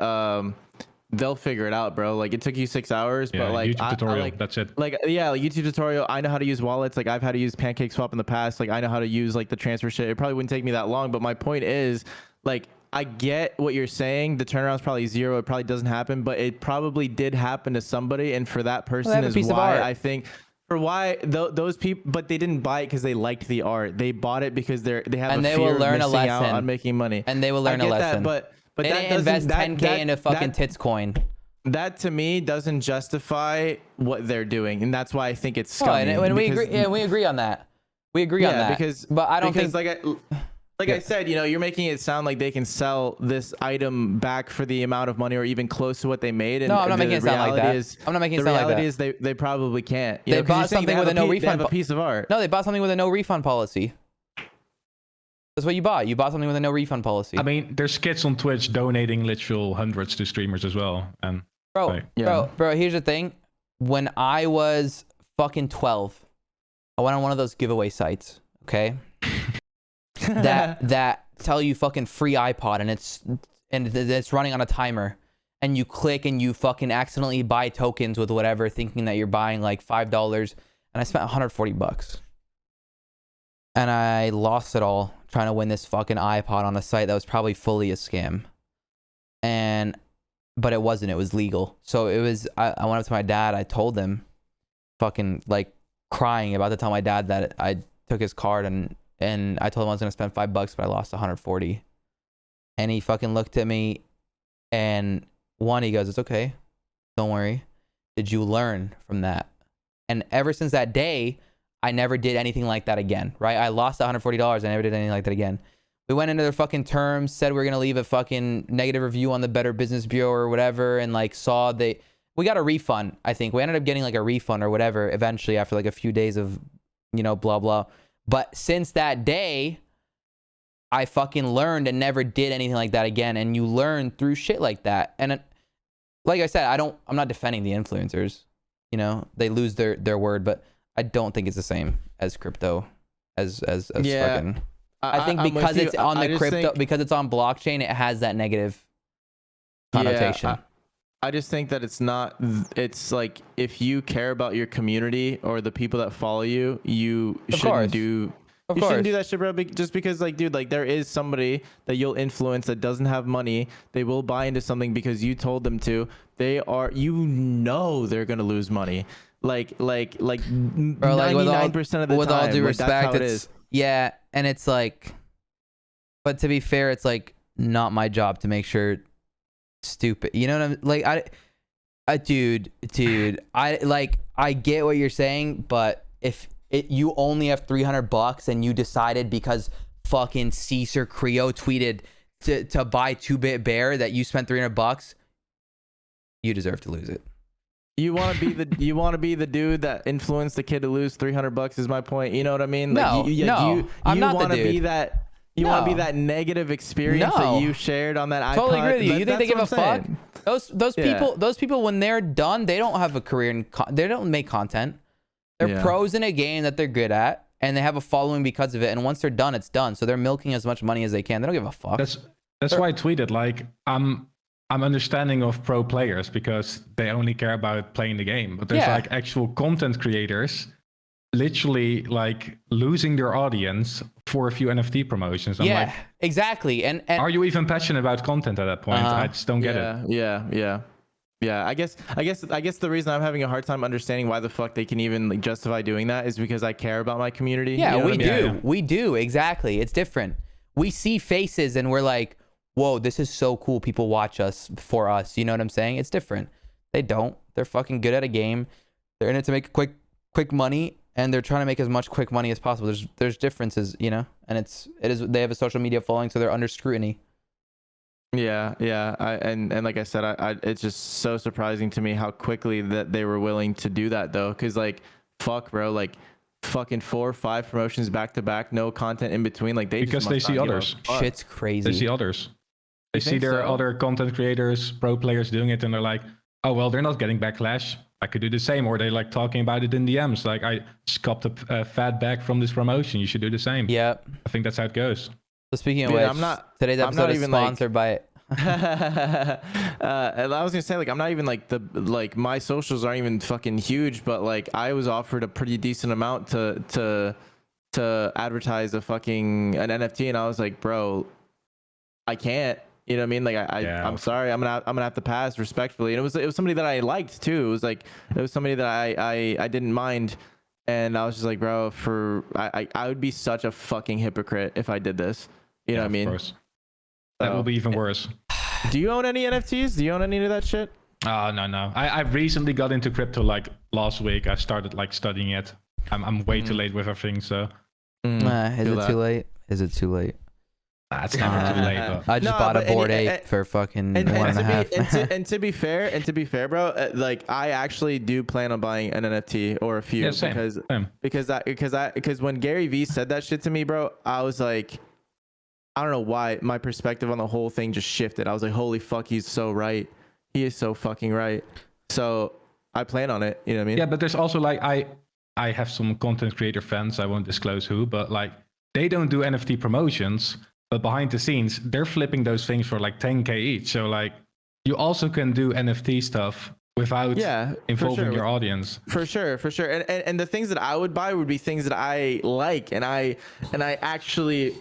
they'll figure it out, bro. Like, it took you 6 hours, but like YouTube tutorial, that's it. Like, like YouTube tutorial. I know how to use wallets. Like, I've had to use Pancake Swap in the past. Like, I know how to use like the transfer shit. It probably wouldn't take me that long, but my point is, like, I get what you're saying. The turnaround's probably 0. It probably doesn't happen, but it probably did happen to somebody, and for that person is why I think. For why those people, but they didn't buy it because they liked the art. They bought it because they have a fear of missing out on making money. And they will learn a lesson. But they that didn't invest 10K into fucking tits coin. That to me doesn't justify what they're doing, and that's why I think it's scummy. And we agree. We agree on that. We agree on that. But I don't think like I said, you know, you're making it sound like they can sell this item back for the amount of money or even close to what they made. And no, I'm not making it sound like that. I'm not making it sound like that. The reality is they probably can't. They bought something with a no refund. They have a piece of art. No, they bought something with a no refund policy. That's what you bought. You bought something with a no refund policy. I mean, there's kids on Twitch donating literal hundreds to streamers as well. And bro, here's the thing. When I was fucking 12, I went on one of those giveaway sites, okay? that tell you fucking free iPod, and it's running on a timer, and you click and you fucking accidentally buy tokens with whatever, thinking that you're buying like $5, and I spent $140, and I lost it all trying to win this fucking iPod on a site that was probably fully a scam, but it wasn't. It was legal. So it was. I went up to my dad. I told him, fucking like crying, about to tell my dad that I took his card, and I told him I was gonna spend $5, but I lost 140. And he fucking looked at me, and he goes, "It's okay, don't worry. Did you learn from that?" And ever since that day, I never did anything like that again. Right? I lost $140. I never did anything like that again. We went into their fucking terms, said we were gonna leave a fucking negative review on the Better Business Bureau or whatever, and like we got a refund. I think we ended up getting like a refund or whatever eventually after like a few days of, you know, blah blah. But since that day, I fucking learned and never did anything like that again. And you learn through shit like that. And like I said, I'm not defending the influencers. You know, they lose their word, but I don't think it's the same as crypto, as fucking. I think because it's on the crypto, because it's on blockchain, it has that negative connotation. Yeah, I just think that it's like, if you care about your community or the people that follow you, you shouldn't do that shit, bro. Just because, like, dude, like, there is somebody that you'll influence that doesn't have money. They will buy into something because you told them to. They're gonna lose money. Like 99% of the time. With all due respect, it's and it's like, but to be fair, it's like not my job to make sure. Stupid, you know what I'm like? Dude, I get what you're saying, but if you only have $300 and you decided because fucking Caesar Creo tweeted to buy 2-Bit Bear that you spent $300, you deserve to lose it. You want to be the dude that influenced the kid to lose $300 is my point. You know what I mean? Like, I'm not the dude. Be that. You want to be that negative experience that you shared on that iPod? Totally agree with you. You think they give a fuck? Those people, when they're done, they don't have a career in. They don't make content. They're pros in a game that they're good at, and they have a following because of it. And once they're done, it's done. So they're milking as much money as they can. They don't give a fuck. That's why I tweeted, like, I'm I'm understanding of pro players because they only care about playing the game. But there's Yeah. like actual content creators literally like losing their audience for a few NFT promotions. I'm Yeah, like, exactly. And are you even passionate about content at that point? I just don't get it. Yeah. I guess the reason I'm having a hard time understanding why the fuck they can even like justify doing that is because I care about my community. yeah, you know we what I do. mean? Yeah. We do. Exactly. It's different. We see faces and we're like, whoa, this is so cool. People watch us for us. You know what I'm saying? It's different. They don't. They're fucking good at a game. They're in it to make quick money, and they're trying to make as much quick money as possible. There's differences, you know, and it is they have a social media following, so they're under scrutiny. Yeah. And like I said, I it's just so surprising to me how quickly that they were willing to do that though, because like, fuck, bro, like fucking 4 or 5 promotions back to back, no content in between. Like Because they see others. Shit's crazy. They see others. They see think their so? other content creators, pro players doing it, and they're like, oh, well, they're not getting backlash. I could do the same. Or they like talking about it in DMs. Like, I just copped a fat bag from this promotion. You should do the same. Yep. I think that's how it goes. So speaking of Dude, which, today's I'm episode not is even, like- sponsored by it. And I was gonna say, like, I'm not even like my socials aren't even fucking huge, but like I was offered a pretty decent amount to advertise an NFT, and I was like, bro, I can't. You know what I mean? Like I'm sorry, I'm gonna have to pass respectfully. And it was somebody that I liked too. It was somebody that I didn't mind, and I was just like, bro, I would be such a fucking hypocrite if I did this. You know what I mean? Of course. That will be even worse. Do you own any NFTs? Do you own any of that shit? Oh, no. I recently got into crypto like last week. I started like studying it. I'm way too late with everything, so. Is it too late? Is it too late? It's never too late. But I just bought a Bored Ape for fucking 1.5. And to be fair, bro, like I actually do plan on buying an NFT or a few. Yeah, same. Because when Gary Vee said that shit to me, bro, I was like, I don't know why my perspective on the whole thing just shifted. I was like, holy fuck, he's so right. He is so fucking right. So I plan on it. You know what I mean? Yeah, but there's also like I have some content creator friends. I won't disclose who, but like they don't do NFT promotions. But behind the scenes, they're flipping those things for like 10K each. So like you also can do NFT stuff without involving your audience. For sure. And the things that I would buy would be things that I like and I actually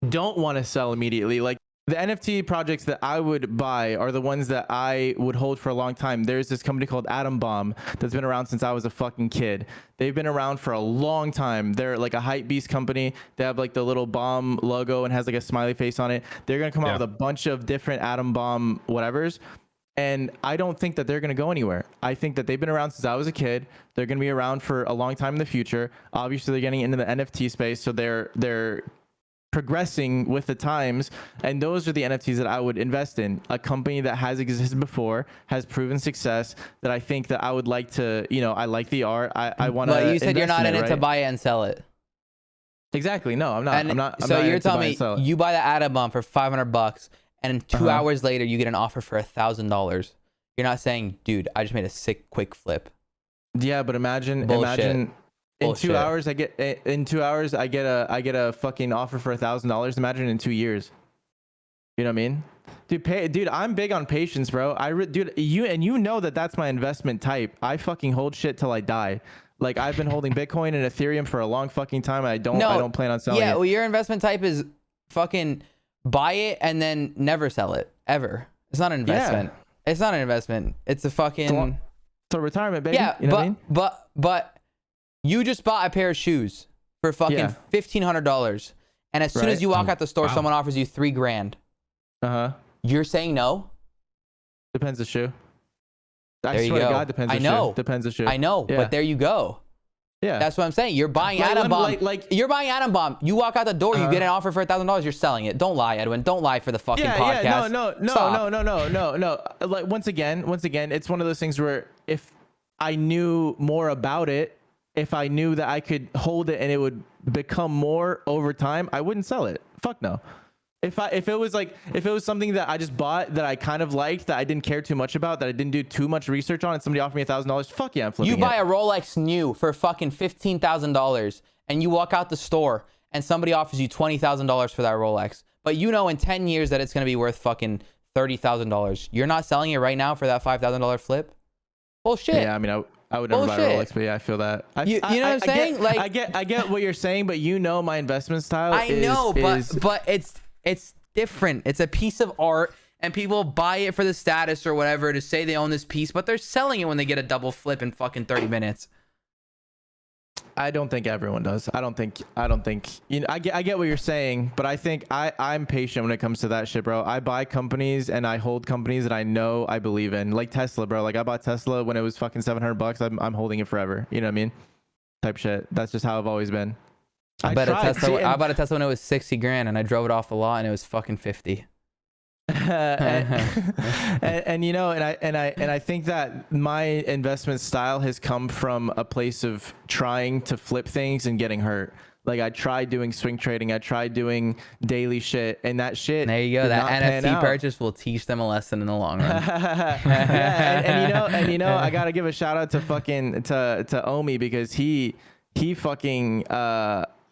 don't want to sell immediately. Like the NFT projects that I would buy are the ones that I would hold for a long time. There's this company called Atom Bomb that's been around since I was a fucking kid. They've been around for a long time. They're like a hype beast company. They have like the little bomb logo and has like a smiley face on it. They're going to come out with a bunch of different Atom Bomb whatevers. And I don't think that they're going to go anywhere. I think that they've been around since I was a kid. They're going to be around for a long time in the future. Obviously, they're getting into the NFT space, so they're progressing with the times, and those are the NFTs that I would invest in. A company that has existed before, has proven success, that I think that I would like to, you know, I like the art. I want to. But you said you're not in it right? to buy it and sell it. Exactly. No, I'm not. And I'm not. So you're telling me you you buy the Atom Bomb for $500, and 2 hours later you get an offer for $1,000. You're not saying, dude, I just made a sick quick flip. Yeah, but imagine. In 2 hours, I get a fucking offer for $1,000. Imagine in 2 years. You know what I mean? Dude, I'm big on patience, bro. Dude, you know that's my investment type. I fucking hold shit till I die. Like I've been holding Bitcoin and Ethereum for a long fucking time. And I don't plan on selling it. Yeah, well, your investment type is fucking buy it and then never sell it ever. It's not an investment. Yeah. It's not an investment. It's a fucking. It's a retirement, baby. Yeah, you know what I mean? but. You just bought a pair of shoes for fucking $1,500, and as soon as you walk out the store, someone offers you $3,000. You're saying no? Depends the shoe. I swear to God, depends. I know. Shoe. Depends the shoe. I know, but there you go. Yeah, that's what I'm saying. You're buying Atom Bomb. You're buying Atom Bomb. You walk out the door, you get an offer for $1,000. You're selling it. Don't lie, Edwin. Don't lie for the fucking podcast. Yeah, no. Like once again, it's one of those things where if I knew more about it. If I knew that I could hold it and it would become more over time, I wouldn't sell it. Fuck no. If it was something that I just bought that I kind of liked, that I didn't care too much about, that I didn't do too much research on, and somebody offered me $1,000, fuck yeah, I'm flipping it. You buy a Rolex new for fucking $15,000, and you walk out the store and somebody offers you $20,000 for that Rolex, but you know in 10 years that it's gonna be worth fucking $30,000. You're not selling it right now for that $5,000 flip? Bullshit. Yeah, I mean, I would never buy a Rolex, but yeah, I feel that. You know what I'm saying? I get what you're saying, but you know my investment style. I know, but it's different. It's a piece of art, and people buy it for the status or whatever to say they own this piece, but they're selling it when they get a double flip in fucking 30 minutes. I don't think everyone does. I don't think you know, I get what you're saying, but I think I'm patient when it comes to that shit, bro. I buy companies and I hold companies that I know I believe in. Like Tesla, bro. Like I bought Tesla when it was fucking $700. I'm holding it forever. You know what I mean? Type shit. That's just how I've always been. I bought a Tesla when it was 60 grand and I drove it off the lot and it was fucking 50. and you know, and I think that my investment style has come from a place of trying to flip things and getting hurt. Like I tried doing swing trading, I tried doing daily shit, and that shit. There you go. That NFT purchase will teach them a lesson in the long run. Yeah, and you know, I gotta give a shout out to fucking to Omi, because he fucking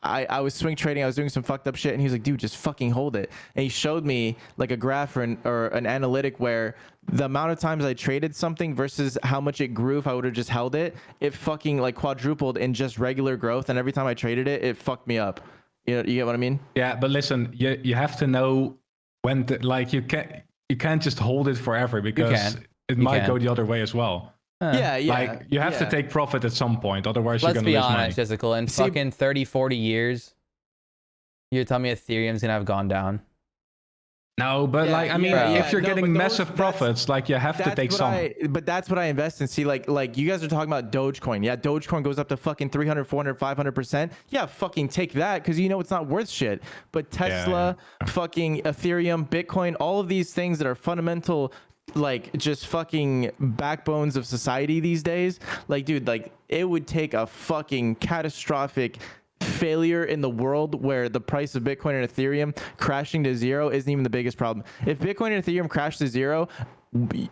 I was swing trading, I was doing some fucked up shit, and he was like, dude, just fucking hold it. And he showed me like a graph or an analytic where the amount of times I traded something versus how much it grew if I would have just held it, it fucking like quadrupled in just regular growth, and every time I traded it, it fucked me up. You get what I mean? Yeah, but listen, you have to know when like you can't just hold it forever, because it might go the other way as well. Yeah. Like you have to take profit at some point, otherwise you're gonna lose money. Let's be honest, Justical. In fucking 30-40 years, you're telling me Ethereum's gonna have gone down? No, but like I mean, if you're getting massive profits, like you have to take some. But that's what I invest in. See, like you guys are talking about Dogecoin. Yeah, Dogecoin goes up to fucking 300, 400, 500%. Yeah, fucking take that, because you know it's not worth shit. But Tesla, fucking Ethereum, Bitcoin, all of these things that are fundamental, like just fucking backbones of society these days, like dude, like it would take a fucking catastrophic failure in the world where the price of Bitcoin and Ethereum crashing to zero isn't even the biggest problem. If Bitcoin and Ethereum crash to zero,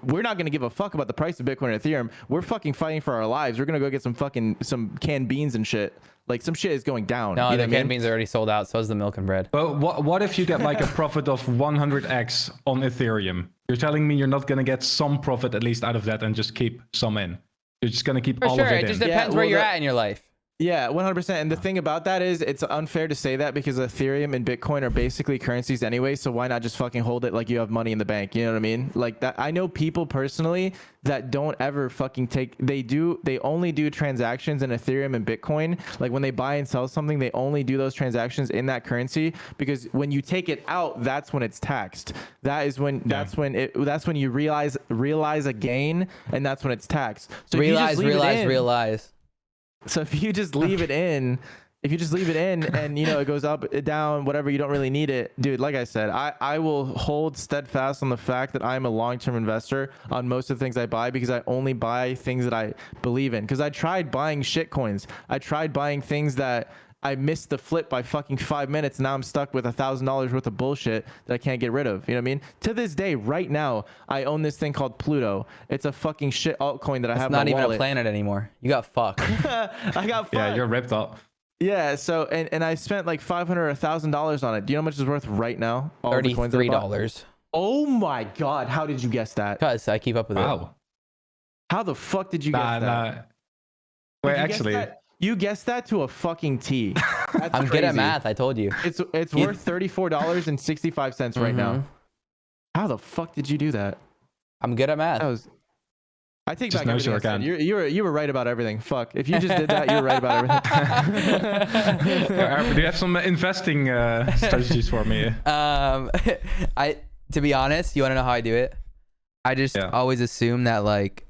we're not going to give a fuck about the price of Bitcoin and Ethereum. We're fucking fighting for our lives. We're going to go get some canned beans and shit. Like some shit is going down. No, the canned beans are already sold out. So is the milk and bread. But what if you get like a profit of 100x on Ethereum? You're telling me you're not going to get some profit at least out of that and just keep some in? You're just going to keep all of it in? It just depends where you're at in your life. Yeah, 100%. And the thing about that is it's unfair to say that, because Ethereum and Bitcoin are basically currencies anyway. So why not just fucking hold it like you have money in the bank? You know what I mean? Like that. I know people personally that don't ever fucking they only do transactions in Ethereum and Bitcoin. Like when they buy and sell something, they only do those transactions in that currency, because when you take it out, that's when it's taxed. That's when you realize a gain, and that's when it's taxed. So realize. So if you just leave it in, and you know it goes up, down, whatever, you don't really need it, dude. Like I said, I will hold steadfast on the fact that I'm a long-term investor on most of the things I buy, because I only buy things that I believe in. Because I tried buying shit coins. I tried buying things that I missed the flip by fucking 5 minutes. Now I'm stuck with $1,000 worth of bullshit that I can't get rid of. You know what I mean? To this day, right now, I own this thing called Pluto. It's a fucking shit altcoin that I have in my wallet. It's not even a planet anymore. You got fucked. I got fucked. Yeah, you're ripped up. Yeah, so and I spent like $500 or $1,000 on it. Do you know how much it's worth right now? $33. Oh my god! How did you guess that? Because I keep up with it. How the fuck did you guess that? Wait, actually. You guessed that to a fucking T. That's I'm good at math. I told you. It's worth $34.65 right now. How the fuck did you do that? I'm good at math. I take back everything I said. You were right about everything. Fuck. If you just did that, you were right about everything. Do you have some investing strategies for me? To be honest, you want to know how I do it? I just always assume that like,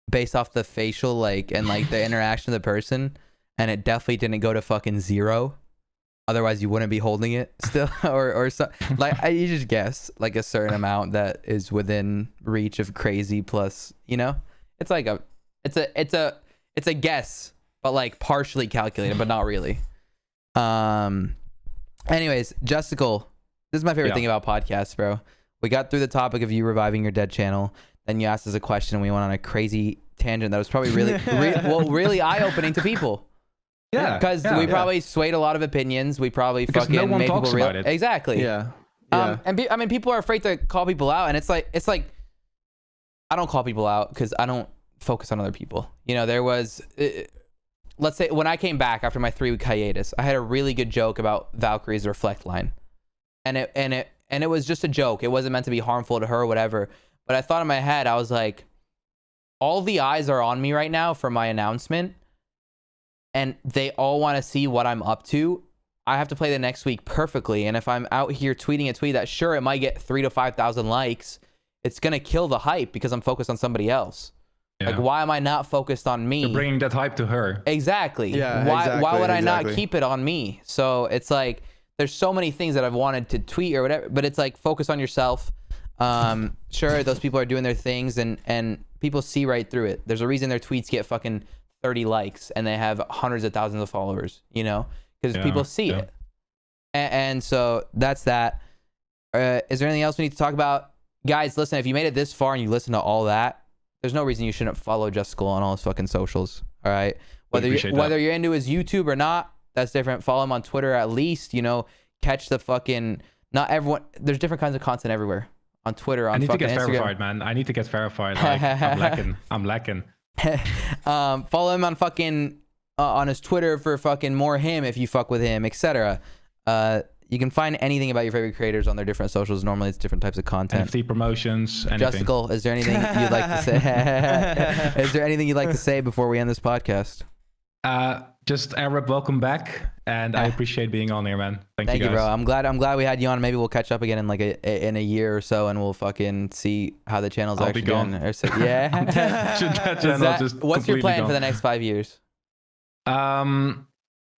based off the facial like and like the interaction of the person, and it definitely didn't go to fucking zero, otherwise you wouldn't be holding it still. or so, like you just guess like a certain amount that is within reach of crazy, plus you know it's like it's a guess, but like partially calculated but not really. Anyways, Justicul, this is my favorite thing about podcasts, bro. We got through the topic of you reviving your dead channel. Then you asked us a question and we went on a crazy tangent that was probably really, really eye-opening to people. Yeah. Because we probably swayed a lot of opinions. We probably fucking no one made talks people about it. Exactly. Yeah. Yeah. I mean, people are afraid to call people out, and it's like I don't call people out because I don't focus on other people. You know, there was, let's say when I came back after my 3-week hiatus, I had a really good joke about Valkyrie's reflect line, and it was just a joke. It wasn't meant to be harmful to her or whatever. But I thought in my head, I was like, all the eyes are on me right now for my announcement, and they all want to see what I'm up to. I have to play the next week perfectly, and if I'm out here tweeting a tweet that sure it might get 3,000 to 5,000 likes, it's gonna kill the hype because I'm focused on somebody else. Yeah. Like, why am I not focused on me? You're bringing that hype to her. Exactly. Yeah, Why would I exactly. not keep it on me? So it's like there's so many things that I've wanted to tweet or whatever, but it's like focus on yourself. Sure, those people are doing their things, and people see right through it. There's a reason their tweets get fucking 30 likes and they have hundreds of thousands of followers, you know, because people see it. And so that's that. Is there anything else we need to talk about? Guys, listen, if you made it this far and you listen to all that, there's no reason you shouldn't follow Justicul on all his fucking socials. All right. Whether you're into his YouTube or not, that's different. Follow him on Twitter at least, you know, catch the fucking, not everyone, there's different kinds of content everywhere. On Twitter, on I need to get Instagram. verified, man. I need to get verified. Like, I'm lacking. Follow him on fucking on his Twitter for fucking more him if you fuck with him, etc. You can find anything about your favorite creators on their different socials. Normally, it's different types of content. NFT promotions, anything. Justical, is there anything you'd like to say? Is there anything you'd like to say before we end this podcast? Just Arab, welcome back, and I appreciate being on here, man. Thank you, guys. bro. I'm glad we had you on. Maybe we'll catch up again in like in a year or so, and we'll fucking see how the channel's I'll actually be gone. doing. Or so, yeah. What's your plan for the next 5 years?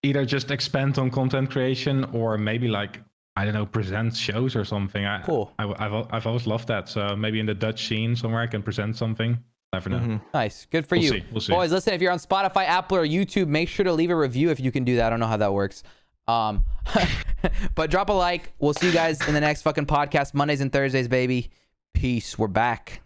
Either just expand on content creation, or maybe like, I don't know, present shows or something. Cool. I've always loved that. So maybe in the Dutch scene somewhere I can present something. Never know. Nice. Good for you. We'll see. Boys, listen, if you're on Spotify, Apple, or YouTube, make sure to leave a review if you can do that. I don't know how that works. But drop a like. We'll see you guys in the next fucking podcast. Mondays and Thursdays, baby. Peace. We're back.